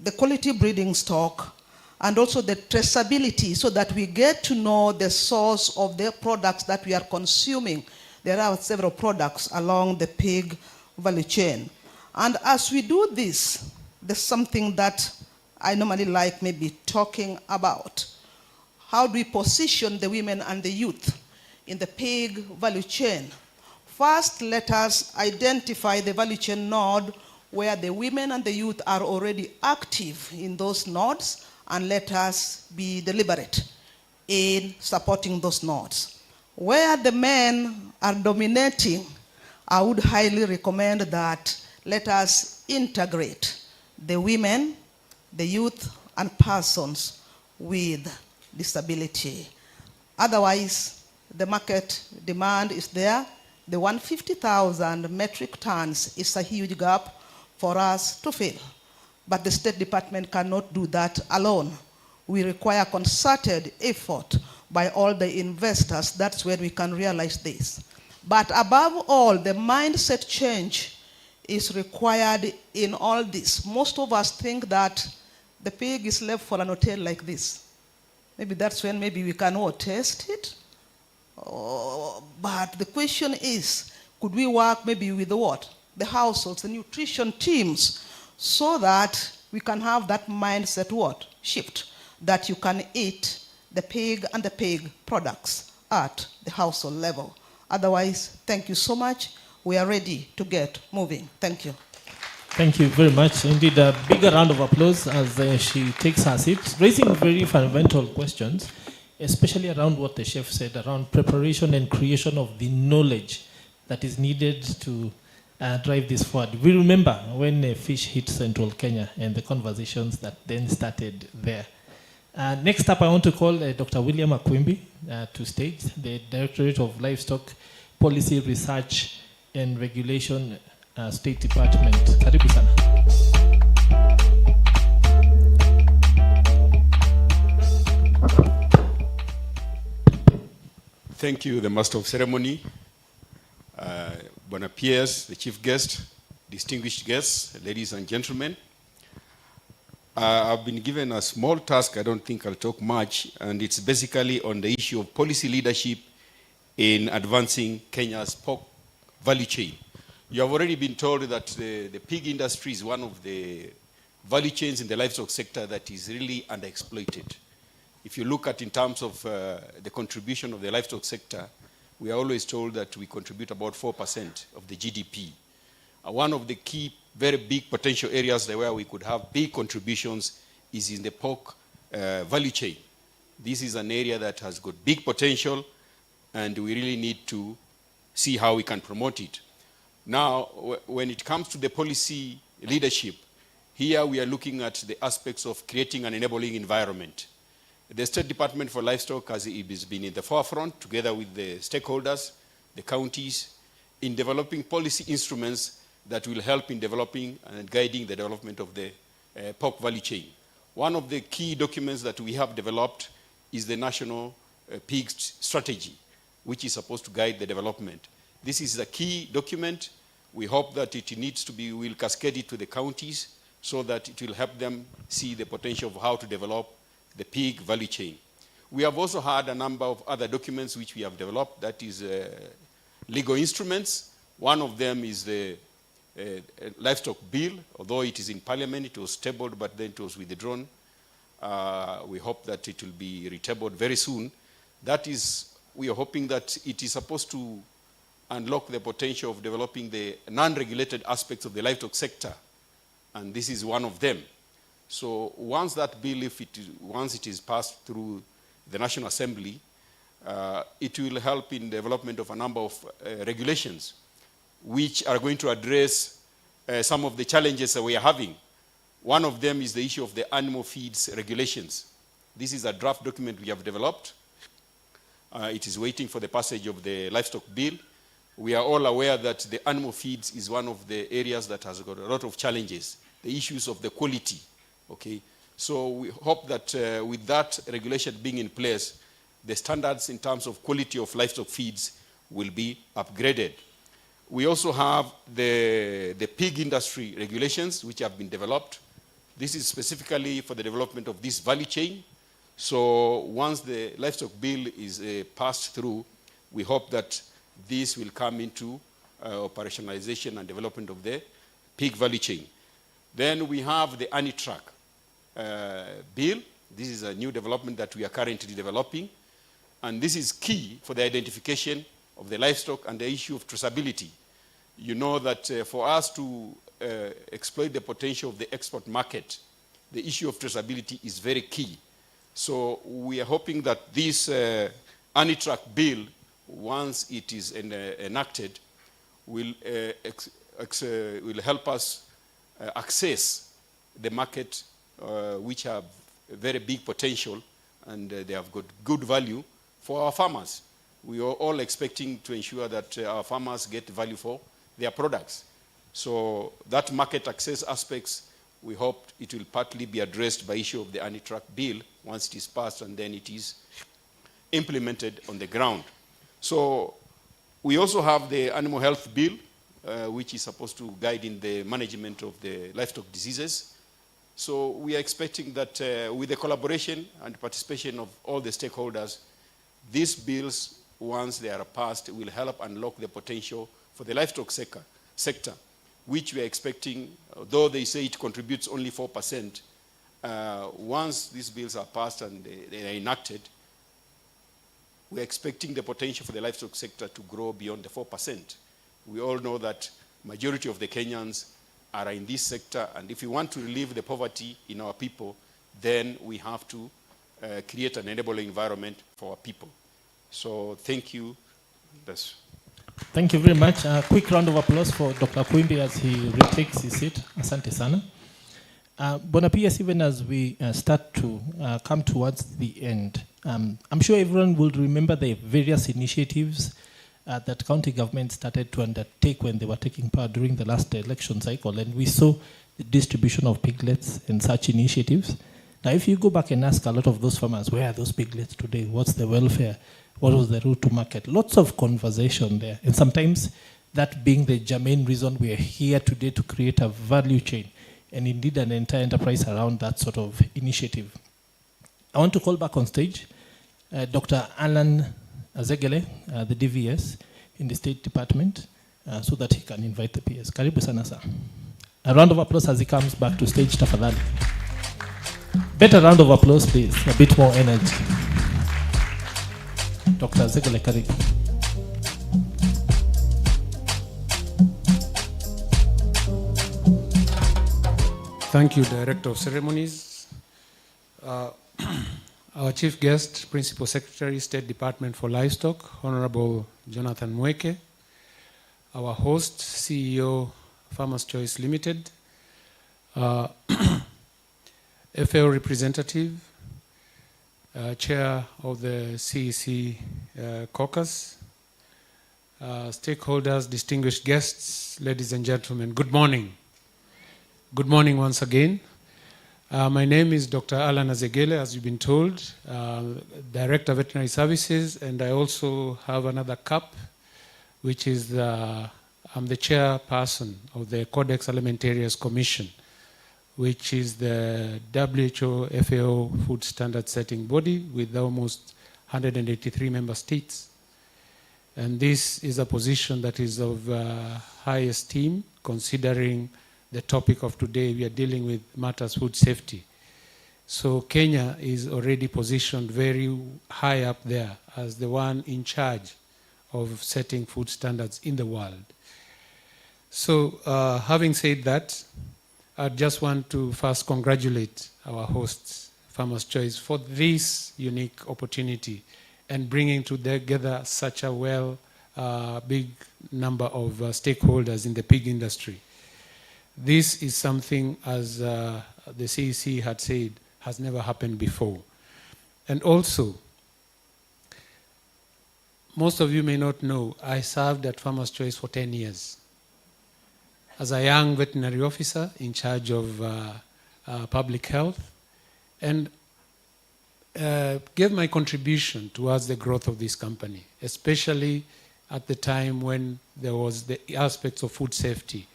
the quality breeding stock and also the traceability so that we get to know the source of the products that we are consuming. There are several products along the pig value chain. And as we do this, there's something that I normally like maybe talking about. How do we position the women and the youth in the pig value chain? First, let us identify the value chain node where the women and the youth are already active in those nodes, and let us be deliberate in supporting those nodes. Where the men are dominating, I would highly recommend that let us integrate the women, the youth, and persons with disability. Otherwise, the market demand is there. The 150,000 metric tons is a huge gap for us to fill. But the State Department cannot do that alone. We require concerted effort by all the investors. That's where we can realize this. But above all, the mindset change is required in all this. Most of us think that the pig is left for an hotel like this. maybe that's when maybe we can all test it. But the question is, could we work maybe with the what? The households, the nutrition teams, so that we can have that mindset what? Shift, that you can eat the pig and the pig products at the household level. Otherwise, thank you so much. We are ready to get moving. Thank you. Thank you very much. Indeed, a bigger round of applause as she takes her seat, raising very fundamental questions, especially around what the chef said, around preparation and creation of the knowledge that is needed to drive this forward. We remember when fish hit central Kenya and the conversations that then started there. Next up, I want to call Dr. William Akwimbi to stage, the Directorate of Livestock Policy Research and Regulation, State Department. Karibu sana. Thank you, the Master of Ceremony, Bona Piers, the Chief Guest, distinguished guests, ladies and gentlemen. I've been given a small task, I don't think I'll talk much, and it's basically on the issue of policy leadership in advancing Kenya's pork value chain. You have already been told that the pig industry is one of the value chains in the livestock sector that is really underexploited. If you look at in terms of the contribution of the livestock sector, we are always told that we contribute about 4% of the GDP. One of the key, very big potential areas where we could have big contributions is in the pork value chain. This is an area that has got big potential, and we really need to see how we can promote it. Now, when it comes to the policy leadership, here we are looking at the aspects of creating an enabling environment. The State Department for Livestock has been in the forefront, together with the stakeholders, the counties, in developing policy instruments that will help in developing and guiding the development of the pork value chain. One of the key documents that we have developed is the National Pig Strategy, which is supposed to guide the development. This is a key document. We hope that it needs to be, we'll cascade it to the counties so that it will help them see the potential of how to develop the pig value chain. We have also had a number of other documents which we have developed, that is legal instruments. One of them is the livestock bill. Although it is in Parliament, it was tabled, but then it was withdrawn. We hope that it will be retabled very soon. That is, we are hoping that it is supposed to unlock the potential of developing the non-regulated aspects of the livestock sector, and this is one of them. So once that bill, once it is passed through the National Assembly, it will help in the development of a number of regulations which are going to address some of the challenges that we are having. One of them is the issue of the animal feeds regulations. This is a draft document we have developed. It is waiting for the passage of the livestock bill. We are all aware that the animal feeds is one of the areas that has got a lot of challenges, the issues of the quality. Okay, so we hope that with that regulation being in place, the standards in terms of quality of livestock feeds will be upgraded. We also have the pig industry regulations which have been developed. This is specifically for the development of this value chain. So once the livestock bill is passed through, we hope that this will come into operationalization and development of the pig value chain. Then we have the anti-truck bill. This is a new development that we are currently developing. And this is key for the identification of the livestock and the issue of traceability. You know that for us to exploit the potential of the export market, the issue of traceability is very key. So we are hoping that this anti-truck bill, once it is enacted, will help us access the market which have very big potential, and they have got good value for our farmers. We are all expecting to ensure that our farmers get value for their products. So that market access aspects, we hope it will partly be addressed by issue of the anti-truck bill once it is passed and then it is implemented on the ground. So we also have the animal health bill, which is supposed to guide in the management of the livestock diseases. So we are expecting that with the collaboration and participation of all the stakeholders, these bills, once they are passed, will help unlock the potential for the livestock sector, which we are expecting, though they say it contributes only 4%, once these bills are passed and they are enacted, we are expecting the potential for the livestock sector to grow beyond the 4%. We all know that majority of the Kenyans are in this sector, and if we want to relieve the poverty in our people, then we have to create an enabling environment for our people. So thank you. Thank you very much. A quick round of applause for Dr. Kwimbi as he retakes his seat. Asante sana. Bona PS, even as we start to come towards the end, I'm sure everyone will remember the various initiatives that county government started to undertake when they were taking part during the last election cycle, and we saw the distribution of piglets and such initiatives. Now, if you go back and ask a lot of those farmers, where are those piglets today? What's the welfare? What was the route to market? Lots of conversation there, and sometimes that being the germane reason we are here today to create a value chain, and indeed an entire enterprise around that sort of initiative. I want to call back on stage Dr. Alan Azegele, the DVS in the State Department, so that he can invite the PS. Karibu sana sir. A round of applause as he comes back to stage, tafadhali. Better round of applause, please. A bit more energy. Dr. Azegele, karibu. Thank you, Director of Ceremonies. Our chief guest, Principal Secretary, State Department for Livestock, Honorable Jonathan Mweke. Our host, CEO, Farmers Choice Limited. FAO representative, Chair of the CEC caucus, stakeholders, distinguished guests, ladies and gentlemen, good morning. Good morning once again. My name is Dr. Alan Azegele, as you've been told, Director of Veterinary Services, and I also have another cap, which is I'm the chairperson of the Codex Alimentarius Commission, which is the WHO FAO food standard setting body with almost 183 member states. And this is a position that is of high esteem, considering the topic of today. We are dealing with matters food safety. So Kenya is already positioned very high up there as the one in charge of setting food standards in the world. So having said that, I just want to first congratulate our hosts, Farmers Choice, for this unique opportunity and bringing together such a big number of stakeholders in the pig industry. This is something, as the CEC had said, has never happened before. And also, most of you may not know, I served at Farmers Choice for 10 years. As a young veterinary officer in charge of public health, and gave my contribution towards the growth of this company, especially at the time when there was the aspects of food safety.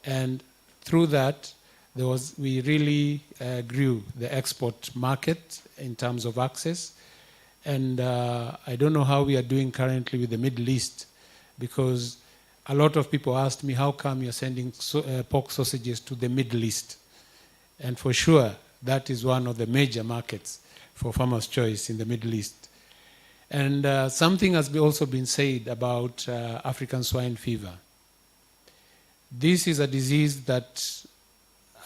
And through that, we really grew the export market in terms of access. And I don't know how we are doing currently with the Middle East, because a lot of people asked me, how come you're sending pork sausages to the Middle East? And for sure, that is one of the major markets for Farmers Choice in the Middle East. And something has also been said about African swine fever. This is a disease that,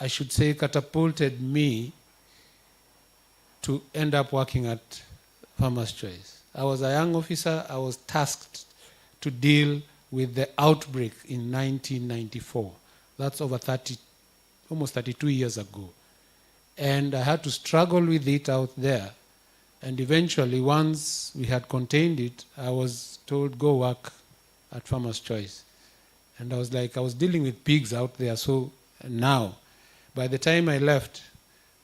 I should say, catapulted me to end up working at Farmers Choice. I was a young officer. I was tasked to deal with the outbreak in 1994. That's over almost 32 years ago. And I had to struggle with it out there. And eventually, once we had contained it, I was told, go work at Farmers Choice. And I was like, I was dealing with pigs out there. So now, by the time I left,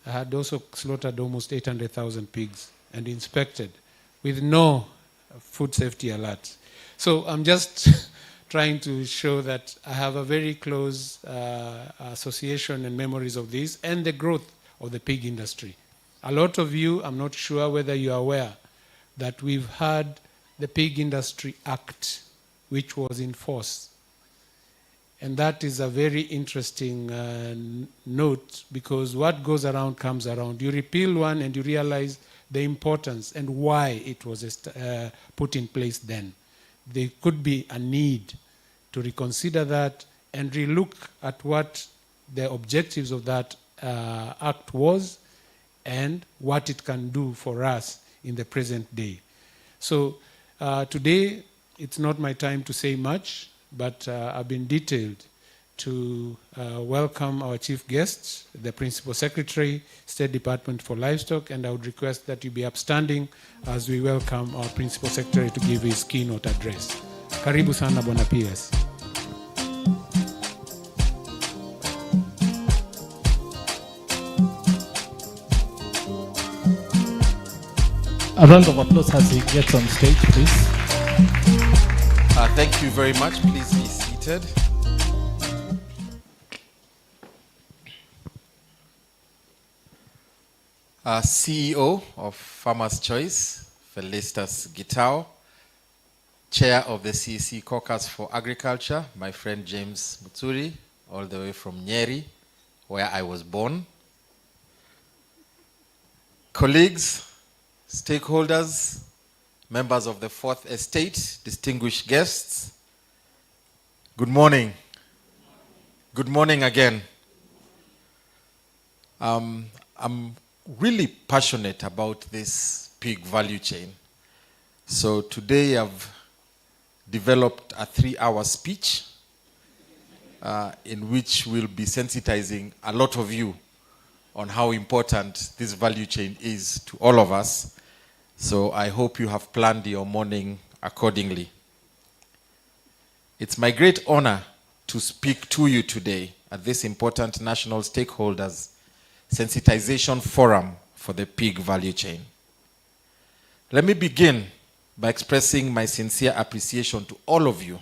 I had also slaughtered almost 800,000 pigs and inspected with no food safety alert. So I'm just trying to show that I have a very close association and memories of this and the growth of the pig industry. A lot of you, I'm not sure whether you are aware, that we've had the Pig Industry Act, which was in force. And that is a very interesting note, because what goes around comes around. You repeal one and you realize the importance and why it was put in place then. There could be a need to reconsider that and relook at what the objectives of that act was and what it can do for us in the present day. So today, it's not my time to say much, but I've been detailed to welcome our chief guests, the Principal Secretary, State Department for Livestock, and I would request that you be upstanding as we welcome our Principal Secretary to give his keynote address. Karibu sana Bwana PS. A round of applause as he gets on stage, please. Thank you very much. Please be seated. CEO of Farmers Choice, Felicitas Gitao, Chair of the CEC Caucus for Agriculture, my friend James Mutsuri, all the way from Nyeri, where I was born. Colleagues, stakeholders, members of the Fourth Estate, distinguished guests, good morning. Good morning again. I'm really passionate about this pig value chain. So today I've developed a 3-hour speech in which we'll be sensitizing a lot of you on how important this value chain is to all of us. So I hope you have planned your morning accordingly. It's my great honor to speak to you today at this important National Stakeholders Sensitization Forum for the pig value chain. Let me begin by expressing my sincere appreciation to all of you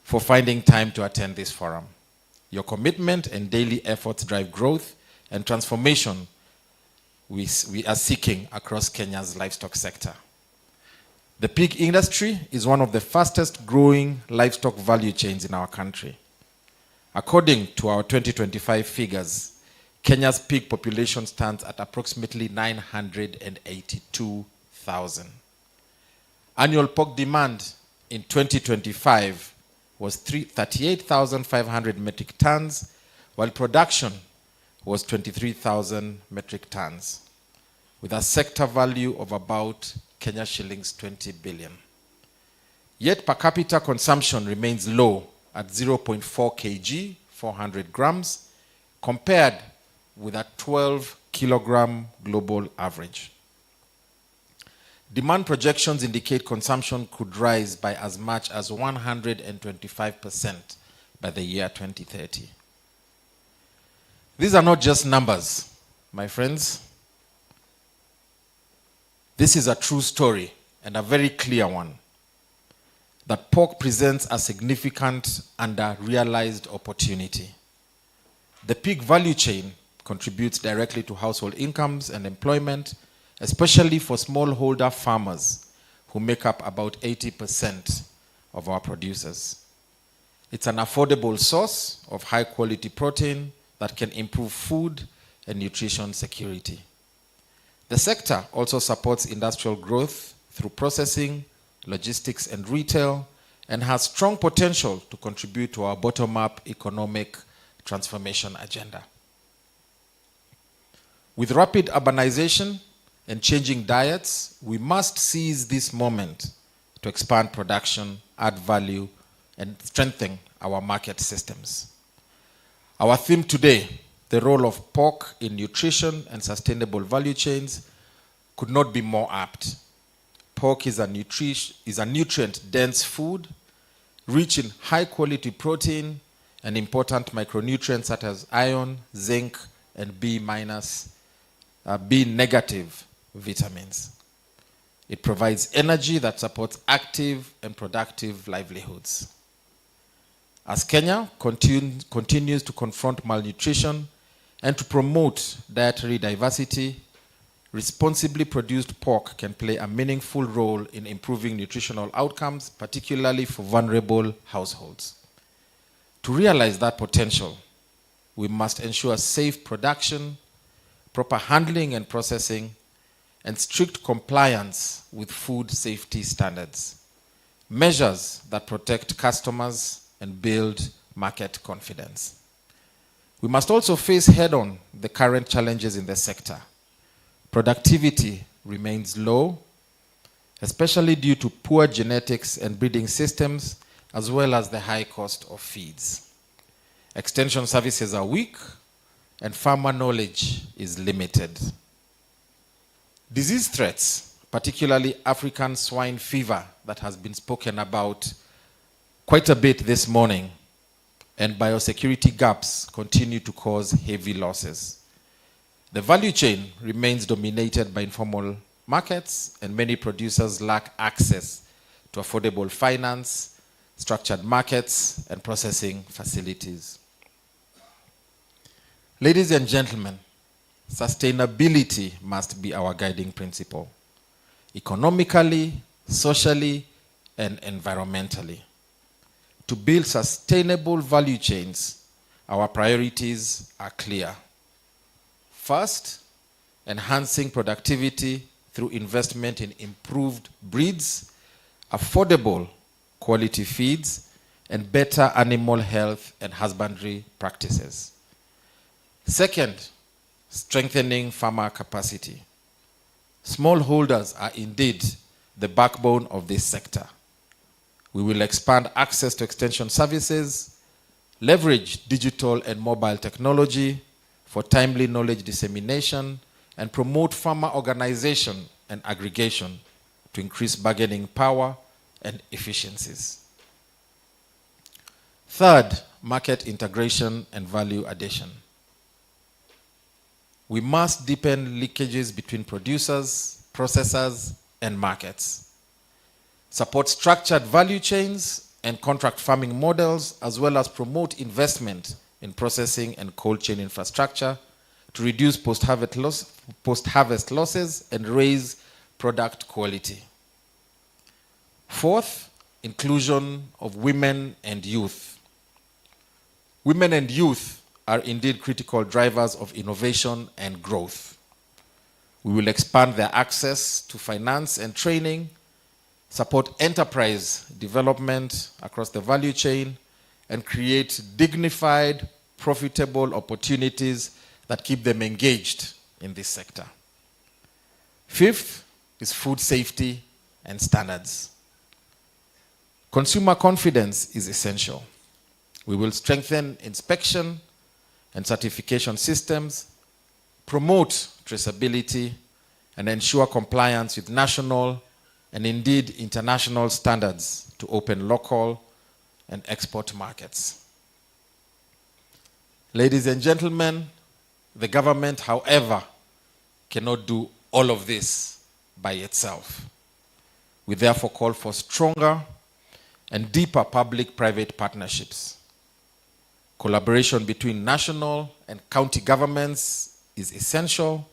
for finding time to attend this forum. Your commitment and daily efforts drive growth and transformation we are seeking across Kenya's livestock sector. The pig industry is one of the fastest growing livestock value chains in our country. According to our 2025 figures, Kenya's pig population stands at approximately 982,000. Annual pork demand in 2025 was 38,500 metric tons, while production was 23,000 metric tons, with a sector value of about Kenya shillings 20 billion. Yet per capita consumption remains low at 0.4 kg, 400 grams, compared with a 12 kilogram global average. Demand projections indicate consumption could rise by as much as 125% by the year 2030. These are not just numbers, my friends. This is a true story and a very clear one, that pork presents a significant under-realized opportunity. The pig value chain contributes directly to household incomes and employment, especially for smallholder farmers who make up about 80% of our producers. It's an affordable source of high-quality protein that can improve food and nutrition security. The sector also supports industrial growth through processing, logistics, and retail, and has strong potential to contribute to our bottom-up economic transformation agenda. With rapid urbanization and changing diets, we must seize this moment to expand production, add value, and strengthen our market systems. Our theme today, the role of pork in nutrition and sustainable value chains, could not be more apt. Pork is a nutrient-dense food, rich in high-quality protein and important micronutrients such as iron, zinc, and B-negative vitamins. It provides energy that supports active and productive livelihoods. As Kenya continues to confront malnutrition and to promote dietary diversity, responsibly produced pork can play a meaningful role in improving nutritional outcomes, particularly for vulnerable households. To realize that potential, we must ensure safe production, proper handling and processing, and strict compliance with food safety standards, measures that protect customers and build market confidence. We must also face head-on the current challenges in the sector. Productivity remains low, especially due to poor genetics and breeding systems, as well as the high cost of feeds. Extension services are weak, and farmer knowledge is limited. Disease threats, particularly African swine fever that has been spoken about quite a bit this morning, and biosecurity gaps continue to cause heavy losses. The value chain remains dominated by informal markets, and many producers lack access to affordable finance, structured markets, and processing facilities. Ladies and gentlemen, sustainability must be our guiding principle, economically, socially, and environmentally. To build sustainable value chains, our priorities are clear. First, enhancing productivity through investment in improved breeds, affordable quality feeds, and better animal health and husbandry practices. Second, strengthening farmer capacity. Smallholders are indeed the backbone of this sector. We will expand access to extension services, leverage digital and mobile technology for timely knowledge dissemination, and promote farmer organization and aggregation to increase bargaining power and efficiencies. Third, market integration and value addition. We must deepen linkages between producers, processors, and markets. Support structured value chains and contract farming models, as well as promote investment in processing and cold chain infrastructure to reduce post-harvest losses and raise product quality. Fourth, inclusion of women and youth. Women and youth are indeed critical drivers of innovation and growth. We will expand their access to finance and training, support enterprise development across the value chain, and create dignified, profitable opportunities that keep them engaged in this sector. Fifth is food safety and standards. Consumer confidence is essential. We will strengthen inspection and certification systems, promote traceability, and ensure compliance with national and indeed international standards to open local and export markets. Ladies and gentlemen, the government, however, cannot do all of this by itself. We therefore call for stronger and deeper public-private partnerships. Collaboration between national and county governments is essential,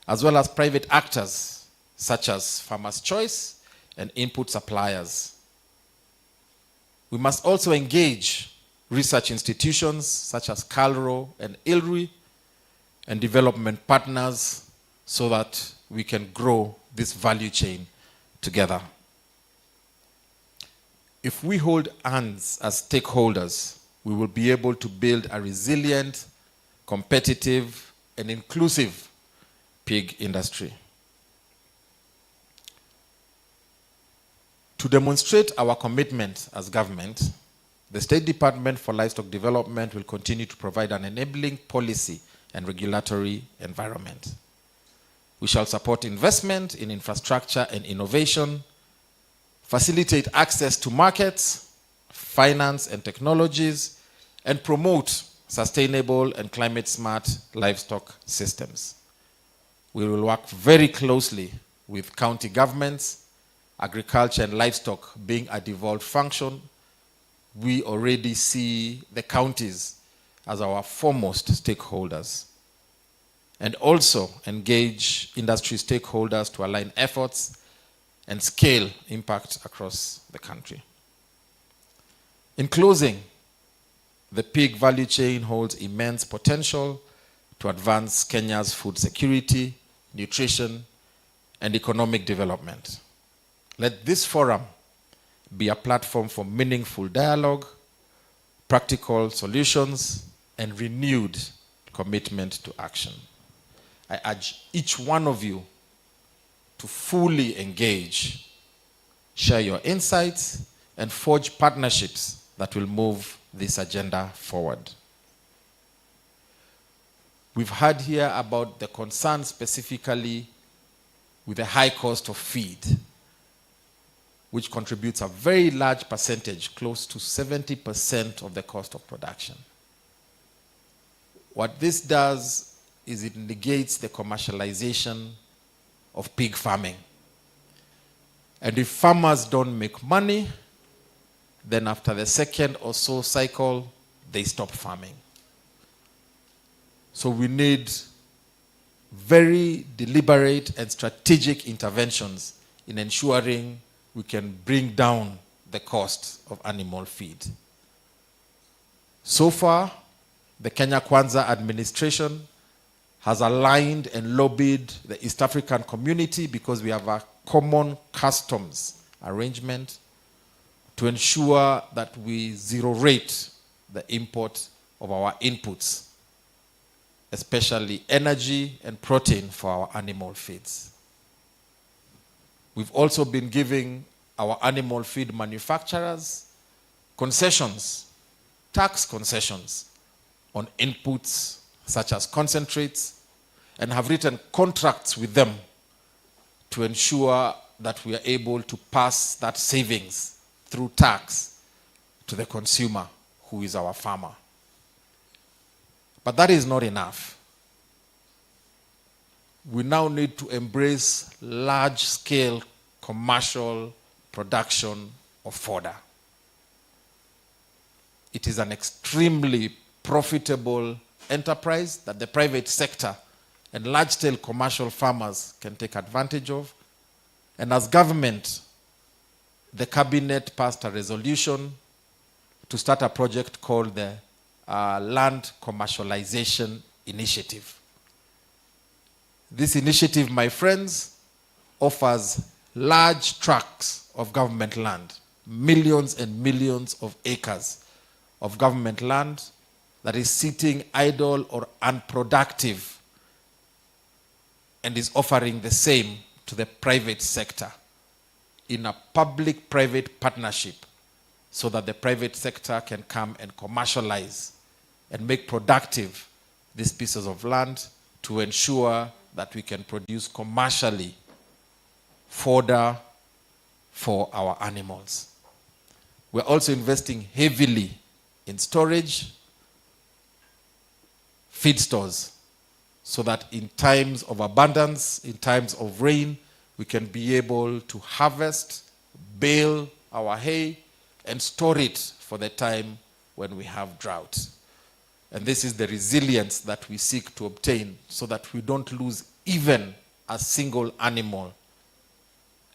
as well as private actors such as Farmers' Choice and input suppliers. We must also engage research institutions such as CALRO and ILRI and development partners so that we can grow this value chain together. If we hold hands as stakeholders, we will be able to build a resilient, competitive, and inclusive pig industry. To demonstrate our commitment as government, the State Department for Livestock Development will continue to provide an enabling policy and regulatory environment. We shall support investment in infrastructure and innovation, facilitate access to markets, finance and technologies, and promote sustainable and climate-smart livestock systems. We will work very closely with county governments, agriculture and livestock being a devolved function. We already see the counties as our foremost stakeholders, and also engage industry stakeholders to align efforts and scale impact across the country. In closing, the pig value chain holds immense potential to advance Kenya's food security, nutrition, and economic development. Let this forum be a platform for meaningful dialogue, practical solutions, and renewed commitment to action. I urge each one of you to fully engage, share your insights, and forge partnerships that will move this agenda forward. We've heard here about the concerns specifically with the high cost of feed, which contributes a very large percentage, close to 70% of the cost of production. What this does is it negates the commercialization of pig farming. And if farmers don't make money, then after the second or so cycle, they stop farming. So we need very deliberate and strategic interventions in ensuring we can bring down the cost of animal feed. So far, the Kenya Kwanza administration has aligned and lobbied the East African community because we have a common customs arrangement to ensure that we zero rate the import of our inputs, especially energy and protein for our animal feeds. We've also been giving our animal feed manufacturers concessions, tax concessions on inputs such as concentrates, and have written contracts with them to ensure that we are able to pass that savings through tax to the consumer, who is our farmer. But that is not enough. We now need to embrace large-scale commercial production of fodder. It is an extremely profitable enterprise that the private sector and large-scale commercial farmers can take advantage of. And as government, the cabinet passed a resolution to start a project called the Land Commercialization Initiative. This initiative, my friends, offers large tracts of government land, millions and millions of acres of government land that is sitting idle or unproductive, and is offering the same to the private sector in a public-private partnership, so that the private sector can come and commercialize and make productive these pieces of land to ensure that we can produce commercially fodder for our animals. We're also investing heavily in storage, feed stores, so that in times of abundance, in times of rain, we can be able to harvest, bale our hay, and store it for the time when we have drought. And this is the resilience that we seek to obtain, so that we don't lose even a single animal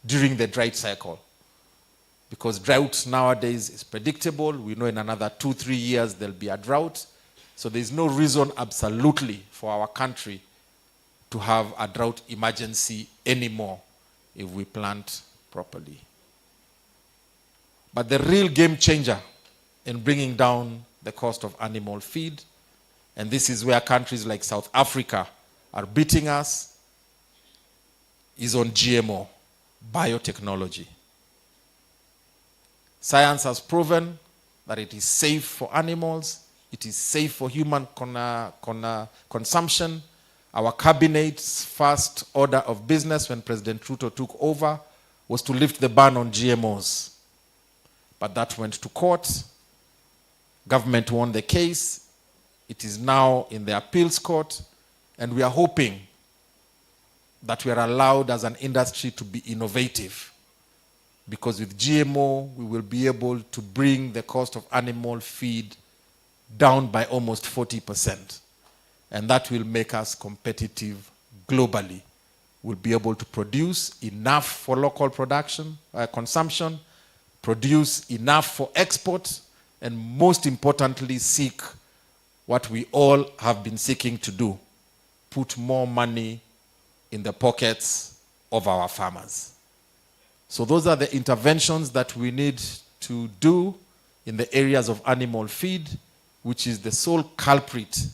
during the drought cycle. Because drought nowadays is predictable. We know in another 2-3 years there'll be a drought. So there's no reason absolutely for our country to have a drought emergency anymore if we plant properly. But the real game changer in bringing down the cost of animal feed, and this is where countries like South Africa are beating us, is on GMO, biotechnology. Science has proven that it is safe for animals, it is safe for human consumption. Our cabinet's first order of business when President Ruto took over was to lift the ban on GMOs. But that went to court. Government won the case. It is now in the appeals court, and we are hoping that we are allowed as an industry to be innovative, because with GMO we will be able to bring the cost of animal feed down by almost 40%. And that will make us competitive globally. We'll be able to produce enough for local production, consumption, produce enough for export, and most importantly, seek what we all have been seeking to do, put more money in the pockets of our farmers. So those are the interventions that we need to do in the areas of animal feed, which is the sole culprit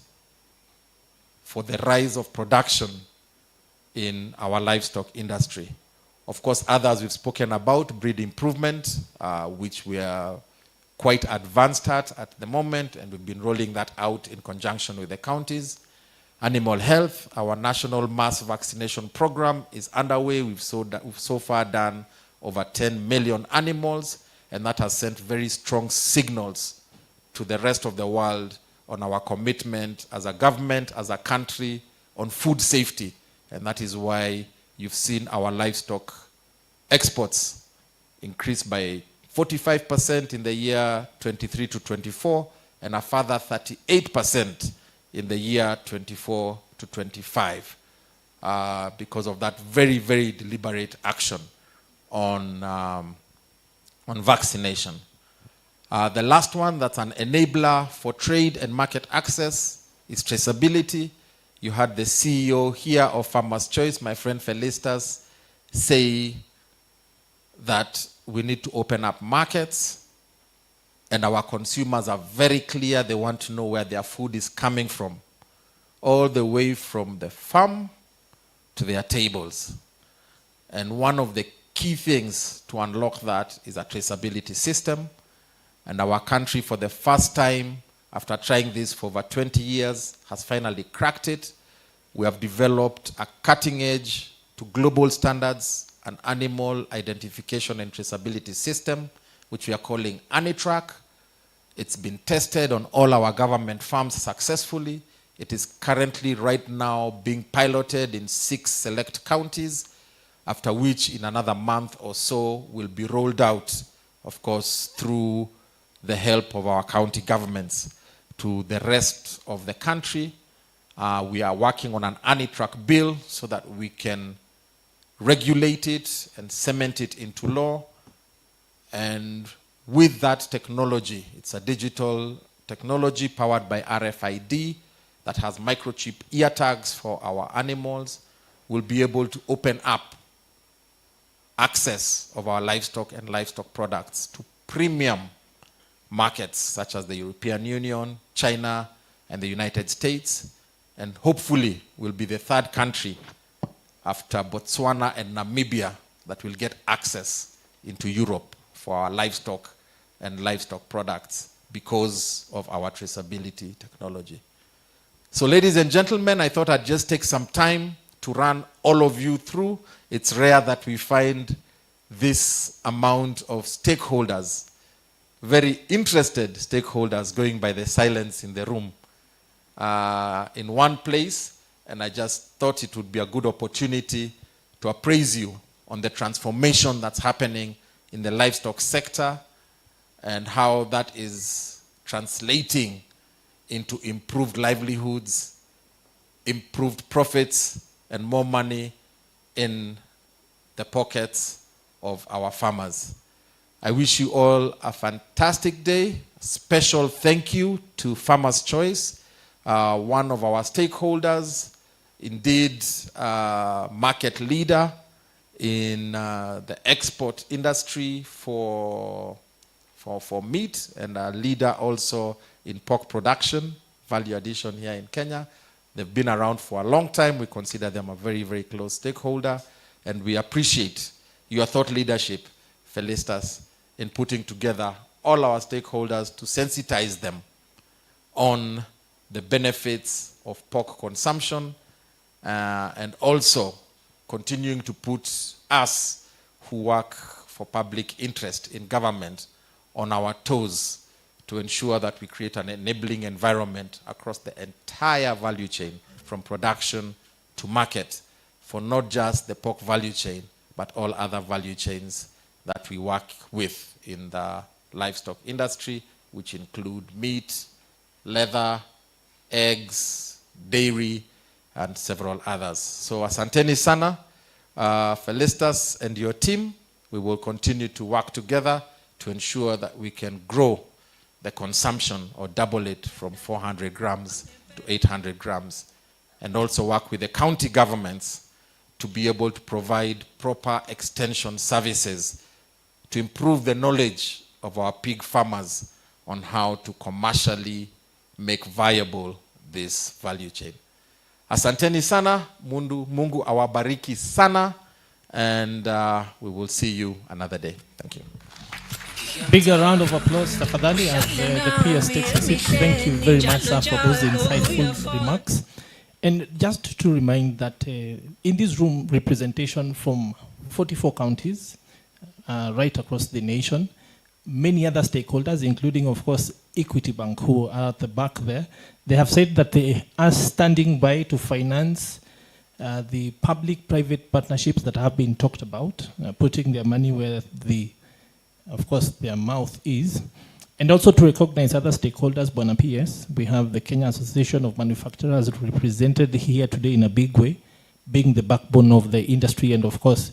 for the rise of production in our livestock industry. Of course, others we've spoken about, breed improvement, which we are quite advanced at the moment, and we've been rolling that out in conjunction with the counties. Animal health, our national mass vaccination program is underway. We've so far done over 10 million animals, and that has sent very strong signals to the rest of the world on our commitment as a government, as a country, on food safety. And that is why you've seen our livestock exports increase by 45% in the year 23 to 24, and a further 38% in the year 24 to 25, because of that very, very deliberate action on vaccination. The last one that's an enabler for trade and market access is traceability. You had the CEO here of Farmer's Choice, my friend Felicitas, say that we need to open up markets, and our consumers are very clear. They want to know where their food is coming from, all the way from the farm to their tables. And one of the key things to unlock that is a traceability system. And our country, for the first time, after trying this for over 20 years, has finally cracked it. We have developed a cutting edge to global standards, an animal identification and traceability system, which we are calling ANITRAC. It's been tested on all our government farms successfully. It is currently right now being piloted in 6 select counties, after which in another month or so will be rolled out, of course, through the help of our county governments to the rest of the country. We are working on an ANITRAC bill so that we can regulate it and cement it into law. And with that technology, it's a digital technology powered by RFID that has microchip ear tags for our animals. We'll be able to open up access of our livestock and livestock products to premium markets such as the European Union, China, and the United States. And hopefully we'll be the third country after Botswana and Namibia that will get access into Europe for our livestock and livestock products because of our traceability technology. So ladies and gentlemen, I thought I'd just take some time to run all of you through. It's rare that we find this amount of stakeholders, very interested stakeholders, going by the silence in the room in one place. And I just thought it would be a good opportunity to appraise you on the transformation that's happening in the livestock sector and how that is translating into improved livelihoods, improved profits, and more money in the pockets of our farmers. I wish you all a fantastic day. Special thank you to Farmer's Choice, one of our stakeholders, indeed market leader in the export industry for meat, and a leader also in pork production, value addition here in Kenya. They've been around for a long time. We consider them a very, very close stakeholder, and we appreciate your thought leadership, Felicitas, in putting together all our stakeholders to sensitize them on the benefits of pork consumption, and also continuing to put us who work for public interest in government on our toes to ensure that we create an enabling environment across the entire value chain, from production to market, for not just the pork value chain, but all other value chains that we work with in the livestock industry, which include meat, leather, eggs, dairy, and several others. So asanteni sana, Felicitas and your team. We will continue to work together to ensure that we can grow the consumption or double it from 400 grams to 800 grams, and also work with the county governments to be able to provide proper extension services to improve the knowledge of our pig farmers on how to commercially make viable this value chain. Asanteni sana, Mungu awabariki sana, and we will see you another day. Thank you. Bigger round of applause, tafadhali, as the PS takes a seat. Thank you very much, sir, for those insightful remarks. And just to remind that in this room, representation from 44 counties right across the nation, many other stakeholders, including, of course, Equity Bank, who are at the back there, they have said that they are standing by to finance the public-private partnerships that have been talked about, putting their money where of course, their mouth is. And also to recognize other stakeholders, Bwana PS. We have the Kenya Association of Manufacturers represented here today in a big way, being the backbone of the industry and, of course,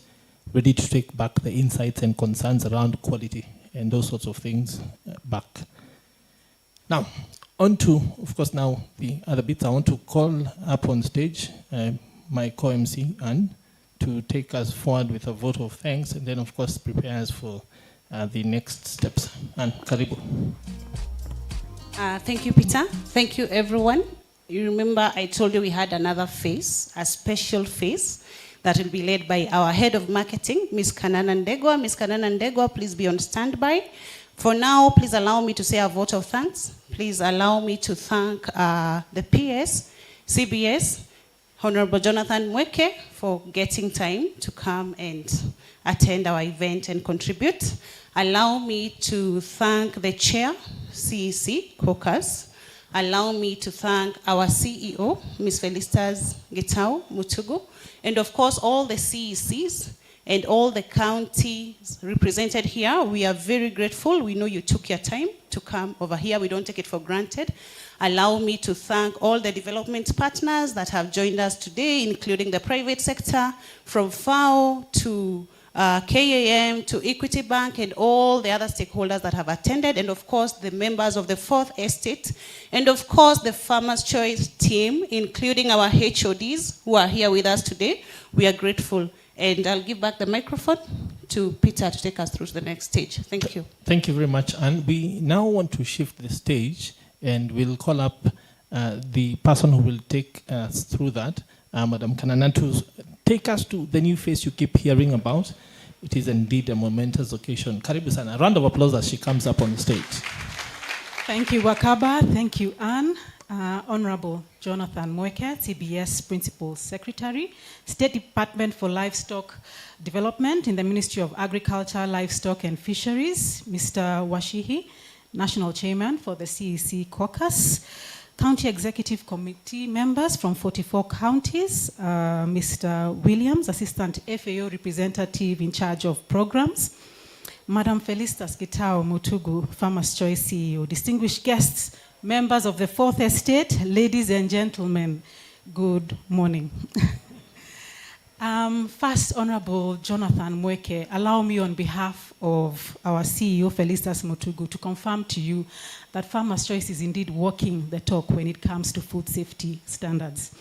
ready to take back the insights and concerns around quality and those sorts of things back. Now, on to, of course, now the other bits. I want to call up on stage my co-MC, Anne, to take us forward with a vote of thanks, and then, of course, prepare us for the next steps. And karibu. Thank you, Peter. Thank you, everyone. You remember I told you we had another phase, a special phase, that will be led by our head of marketing, Ms. Kanana Ndegwa. Ms. Kanana Ndegwa, please be on standby. For now, please allow me to say a vote of thanks. Please allow me to thank the PS, CBS, Honorable Jonathan Mweke, for getting time to come and attend our event and contribute. Allow me to thank the chair, CEC, Caucus. Allow me to thank our CEO, Ms. Felicitas Gitau Mutugu, and of course all the CECs and all the counties represented here. We are very grateful. We know you took your time to come over here. We don't take it for granted. Allow me to thank all the development partners that have joined us today, including the private sector, from FAO to KAM to Equity Bank and all the other stakeholders that have attended, and of course the members of the Fourth Estate, and of course the Farmers' Choice team, including our HODs who are here with us today. We are grateful, and I'll give back the microphone to Peter to take us through to the next stage. Thank you. Thank you very much, and we now want to shift the stage, and we'll call up the person who will take us through that, Madam Kanana, to take us to the new face you keep hearing about. It is indeed a momentous occasion. Karibu sana. A round of applause as she comes up on the stage. Thank you, Wakaba. Thank you, Anne. Honorable Jonathan Mweke, TBS Principal Secretary, State Department for Livestock Development in the Ministry of Agriculture, Livestock and Fisheries, Mr. Washihi, National Chairman for the CEC Caucus, County Executive Committee members from 44 counties, Mr. Williams, Assistant FAO Representative in charge of programs, Madam Felicitas Gitau Mutugu, Farmers' Choice CEO, distinguished guests, members of the Fourth Estate, ladies and gentlemen, good morning. First, Honorable Jonathan Mweke, allow me on behalf of our CEO, Felicitas Mutugu, to confirm to you that Farmers' Choice is indeed walking the talk when it comes to food safety standards.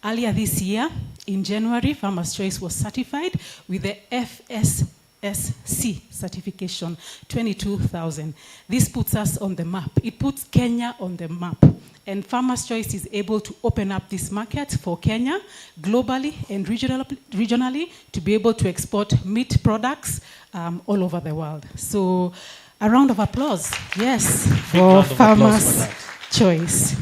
Earlier this year, in January, Farmers' Choice was certified with the FSSC certification, 22,000. This puts us on the map. It puts Kenya on the map. And Farmers' Choice is able to open up this market for Kenya, globally and regionally, to be able to export meat products all over the world. So a round of applause, yes, for Farmers' Choice.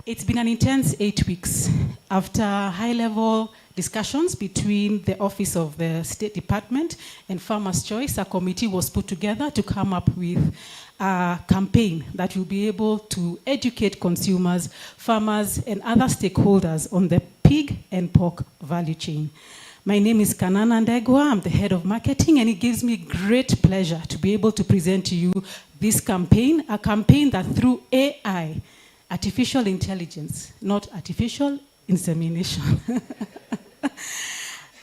It's been an intense 8 weeks. After high-level discussions between the Office of the State Department and Farmers' Choice, a committee was put together to come up with a campaign that will be able to educate consumers, farmers, and other stakeholders on the pig and pork value chain. My name is Kanana Ndegwa. I'm the head of marketing, and it gives me great pleasure to be able to present to you this campaign, a campaign that through AI artificial intelligence, not artificial insemination.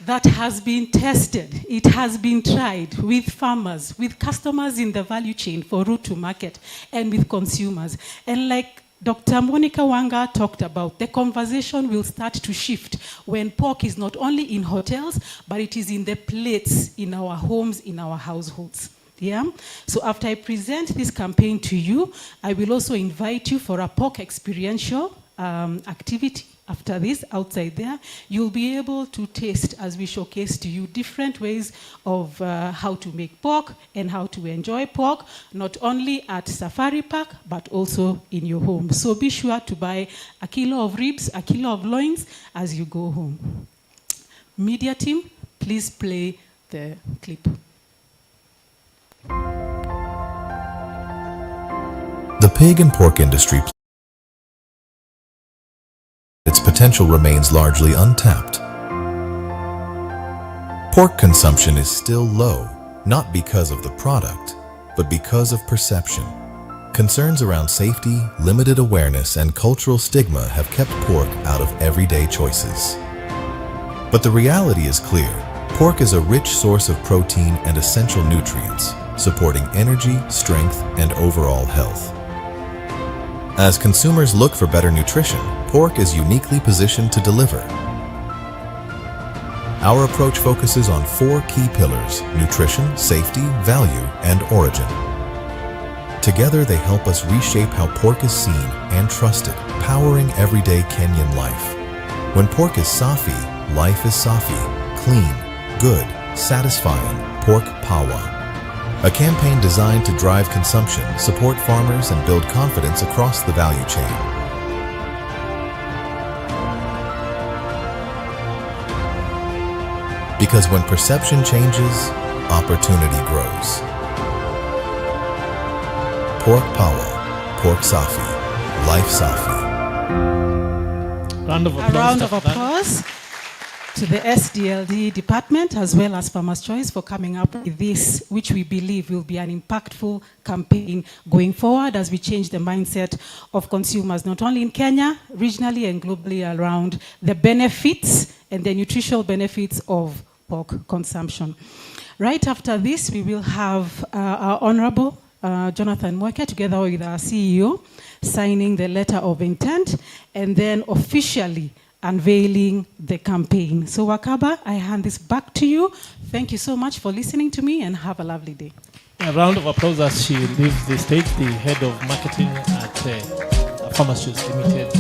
That has been tested, it has been tried with farmers, with customers in the value chain for route to market, and with consumers. And like Dr. Monica Wanga talked about, the conversation will start to shift when pork is not only in hotels, but it is in the plates, in our homes, in our households. Yeah? So after I present this campaign to you, I will also invite you for a pork experiential activity. After this, outside there, you'll be able to taste, as we showcase to you, different ways of how to make pork and how to enjoy pork, not only at Safari Park, but also in your home. So be sure to buy a kilo of ribs, a kilo of loins as you go home. Media team, please play the clip. The pig and pork industry, its potential remains largely untapped. Pork consumption is still low, not because of the product, but because of perception. Concerns around safety, limited awareness, and cultural stigma have kept pork out of everyday choices. But the reality is clear. Pork is a rich source of protein and essential nutrients, supporting energy, strength, and overall health. As consumers look for better nutrition, pork is uniquely positioned to deliver. Our approach focuses on 4 key pillars: nutrition, safety, value, and origin. Together, they help us reshape how pork is seen and trusted, powering everyday Kenyan life. When pork is Safi, life is Safi, clean, good, satisfying, pork power. A campaign designed to drive consumption, support farmers, and build confidence across the value chain. Because when perception changes, opportunity grows. Pork power, pork Safi, life Safi. Round of applause. A round of applause to the SDLD department as well as Farmers Choice for coming up with this, which we believe will be an impactful campaign going forward as we change the mindset of consumers, not only in Kenya, regionally and globally, around the benefits and the nutritional benefits of pork consumption. Right after this, we will have our Honorable Jonathan Mweke together with our CEO signing the letter of intent and then officially unveiling the campaign. So Wakaba, I hand this back to you. Thank you so much for listening to me and have a lovely day. A round of applause as she leaves the stage, the head of marketing at Farmers Choice Limited,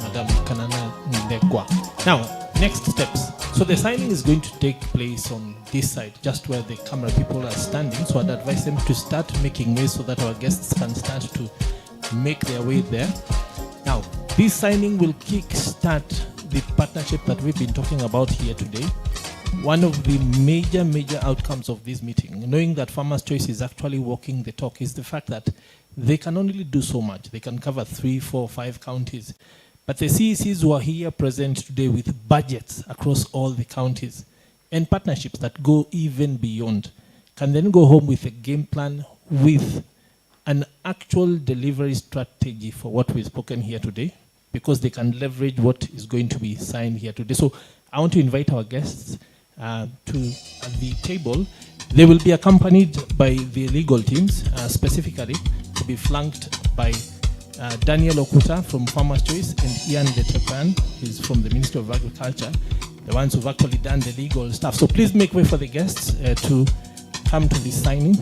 Madam Kanana Ndegwa. Now, next steps. So the signing is going to take place on this side, just where the camera people are standing. So I'd advise them to start making way so that our guests can start to make their way there. Now, this signing will kick-start the partnership that we've been talking about here today. One of the major outcomes of this meeting, knowing that Farmers Choice is actually walking the talk, is the fact that they can only do so much. They can cover 3, 4, 5 counties. But the CECs who are here present today with budgets across all the counties and partnerships that go even beyond can then go home with a game plan with an actual delivery strategy for what we've spoken here today, because they can leverage what is going to be signed here today. So I want to invite our guests to the table. They will be accompanied by the legal teams, specifically to be flanked by Daniel Okuta from Farmers Choice and Ian Letepan, who's from the Ministry of Agriculture, the ones who've actually done the legal stuff. So please make way for the guests to come to the signing.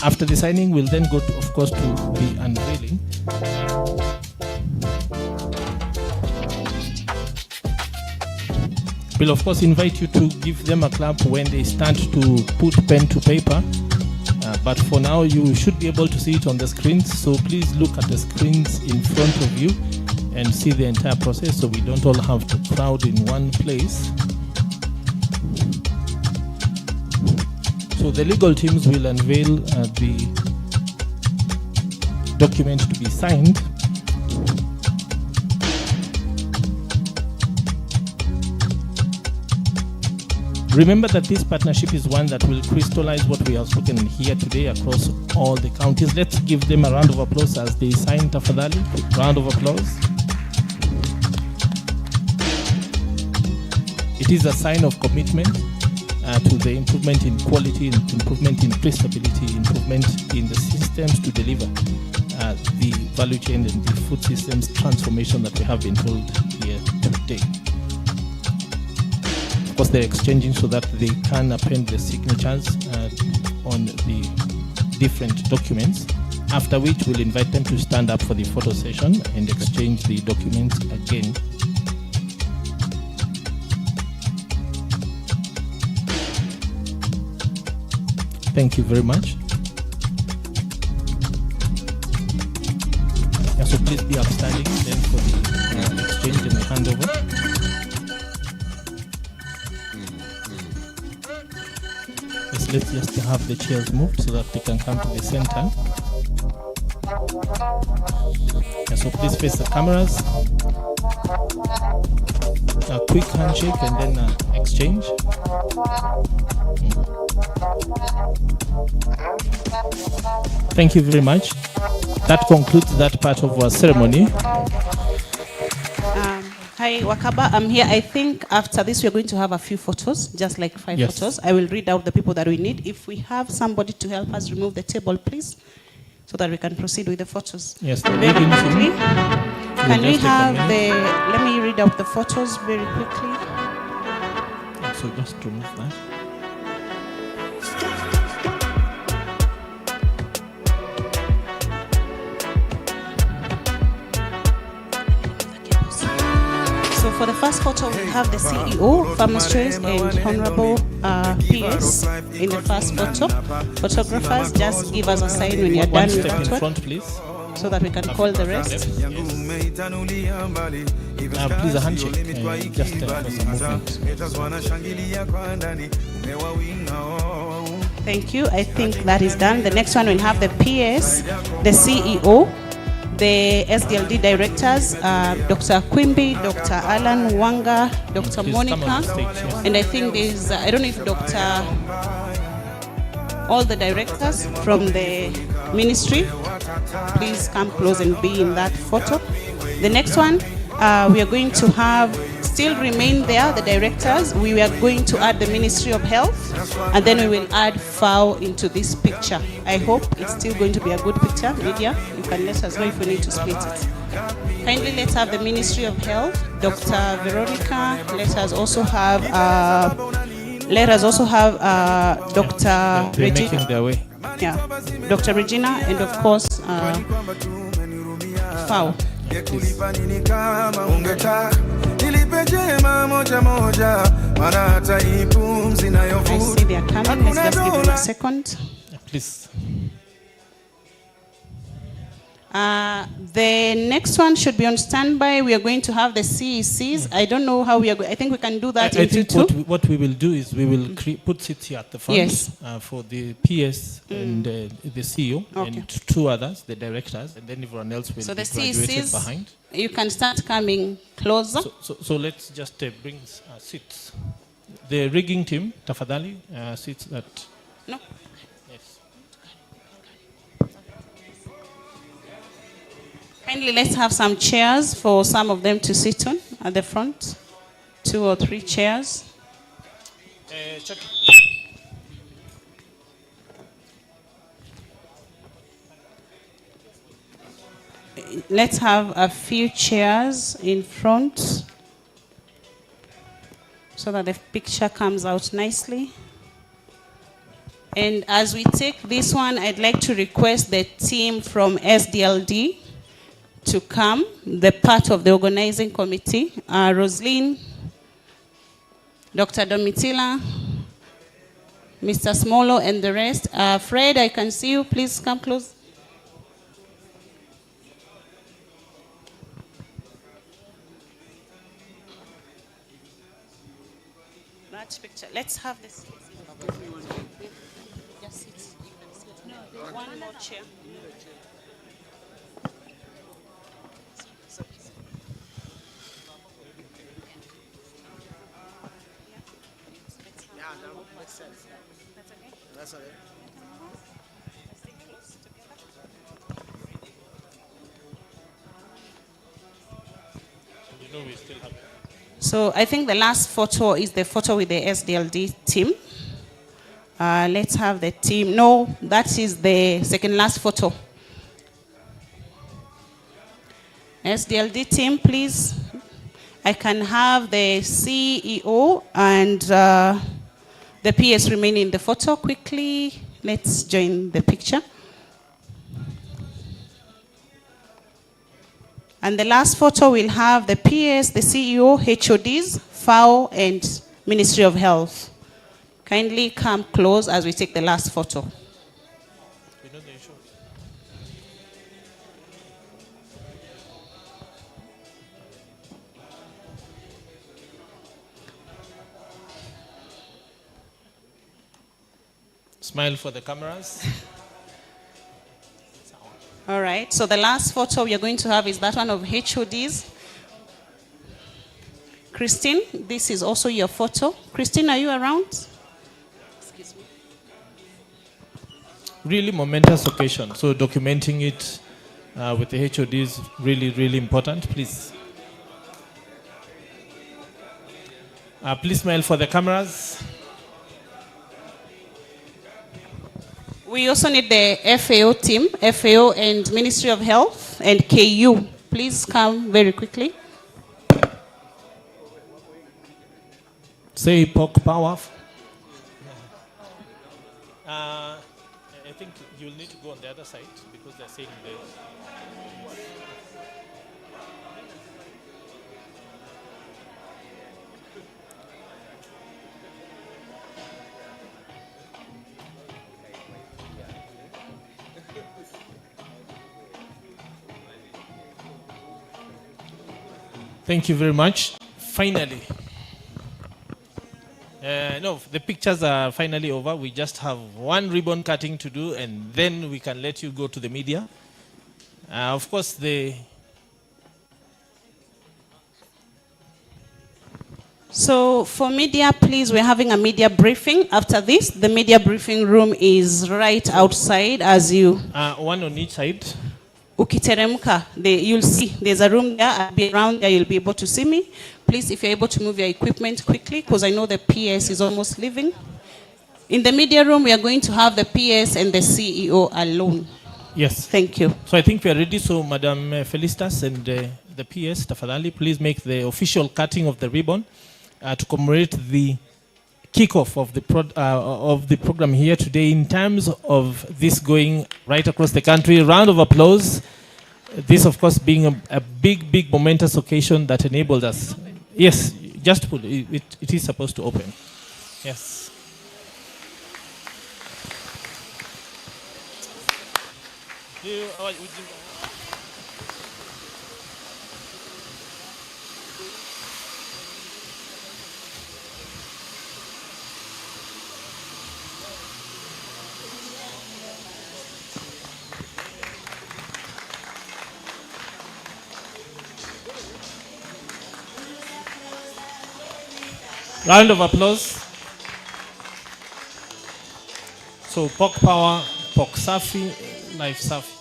After the signing, we'll then go, of course, to the unveiling. We'll, of course, invite you to give them a clap when they start to put pen to paper. But for now, you should be able to see it on the screens. So please look at the screens in front of you and see the entire process so we don't all have to crowd in one place. So the legal teams will unveil the document to be signed. Remember that this partnership is one that will crystallize what we have spoken here today across all the counties. Let's give them a round of applause as they sign tafadhali. Round of applause. It is a sign of commitment to the improvement in quality, improvement in traceability, improvement in the systems to deliver the value chain and the food systems transformation that we have been told here today. Of course, they're exchanging so that they can append the signatures on the different documents, after which we'll invite them to stand up for the photo session and exchange the documents again. Thank you very much. Yeah, so please be upstanding then for the exchange and the handover. Yes, let's just have the chairs moved so that they can come to the center. Yeah, so please face the cameras. A quick handshake and then exchange. Thank you very much. That concludes that part of our ceremony. Hi, Wakaba. I'm here. I think after this, we're going to have a few photos, just like 5 photos. I will read out the people that we need. If we have somebody to help us remove the table, please, so that we can proceed with the photos. Yes, very quickly. Can we have let me read out the photos very quickly. So just remove that. So for the first photo, we have the CEO, Farmer's Choice, and Honorable PS in the first photo. Photographers, just give us a sign when you're done with that one. Front, please. So that we can call the rest. Yes. Please a handshake, just for some movement. Thank you. I think that is done. The next one will have the PS, the CEO, the SDLD directors, Dr. Quimby, Dr. Alan Wanga, Dr. Monica, and I think there's, I don't know if all the directors from the ministry, please come close and be in that photo. The next one, we are going to have, still remain there, the directors. We are going to add the Ministry of Health, and then we will add FAO into this picture. I hope it's still going to be a good picture. Media, you can let us know if we need to split it. Kindly let's have the Ministry of Health, Dr. Veronica. Let us also have Dr. They're making their way. Yeah, Dr. Regina, and of course, FAO. Please. I see they are coming. Let's just give them a second. Please. The next one should be on standby. We are going to have the CECs. I don't know how we are going. I think we can do that I into think two. what we will do is we will put seats here at the front. Yes. For the PS and the CEO and 2 others, the directors, and then everyone else will So be the graduated CECs, behind. you can start coming closer. So let's just bring seats. The rigging team, tafadhali, seats that. No. Yes. Kindly let's have some chairs for some of them to sit on at the front. 2 or 3 chairs. Let's have a few chairs in front so that the picture comes out nicely. And as we take this one, I'd like to request the team from SDLD to come, the part of the organizing committee, Roslyn, Dr. Domitila, Mr. Smolo, and the rest. Fred, I can see you. Please come close. That picture. Let's have this. Just sit. No, one more chair. So I think the last photo is the photo with the SDLD team. Let's have the team. No, that is the second last photo. SDLD team, please. I can have the CEO and the PS remain in the photo quickly. Let's join the picture. And the last photo will have the PS, the CEO, HODs, FAO, and Ministry of Health. Kindly come close as we take the last photo. Smile for the cameras. All right, so the last photo we are going to have is that one of HODs. Christine, this is also your photo. Christine, are you around? Excuse me. Really momentous occasion, so documenting it with the HOD is really, really important. Please. Please smile for the cameras. We also need the FAO team, FAO and Ministry of Health and KU. Please come very quickly. Say POC power. I think you'll need to go on the other side because they're saying the. Thank you very much. Finally. No, the pictures are finally over. We just have one ribbon cutting to do, and then we can let you go to the media. Of course, So for media, please, we're having a media briefing. After this, the media briefing room is right outside as you... one on each side. Ukiteremka, you'll see there's a room there. I'll be around there. You'll be able to see me. Please, if you're able to move your equipment quickly, because I know the PS is almost leaving. In the media room, we are going to have the PS and the CEO alone. Yes. Thank you. So I think we are ready. So Madam Felicitas and the PS, Tafadhali, please make the official cutting of the ribbon to commemorate the kickoff of the program here today in terms of this going right across the country. Round of applause. This, of course, being a big, big momentous occasion that enabled us. Yes, just pull it. It is supposed to open. Yes. Round of applause. So POC Power, POC Safi, Life Safi.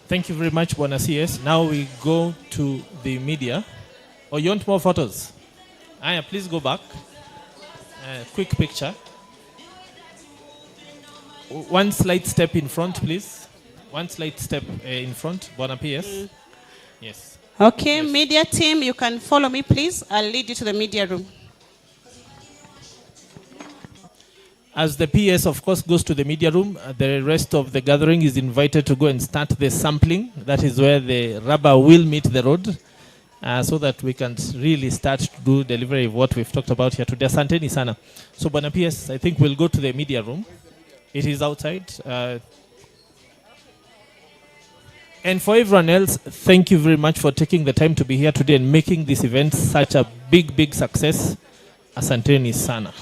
Thank you very much, Bwana CS. Now we go to the media. Oh, you want more photos? Aya, please go back. Quick picture. One slight step in front, please. One slight step in front, Bwana PS. Yes. Okay, yes. Media team, you can follow me, please. I'll lead you to the media room. As the PS, of course, goes to the media room, the rest of the gathering is invited to go and start the sampling. That is where the rubber will meet the road, so that we can really start to do delivery of what we've talked about here today. Asanteni sana. So, Bwana PS, I think we'll go to the media room. It is outside. And for everyone else, thank you very much for taking the time to be here today and making this event such a big, big success. Asanteni sana.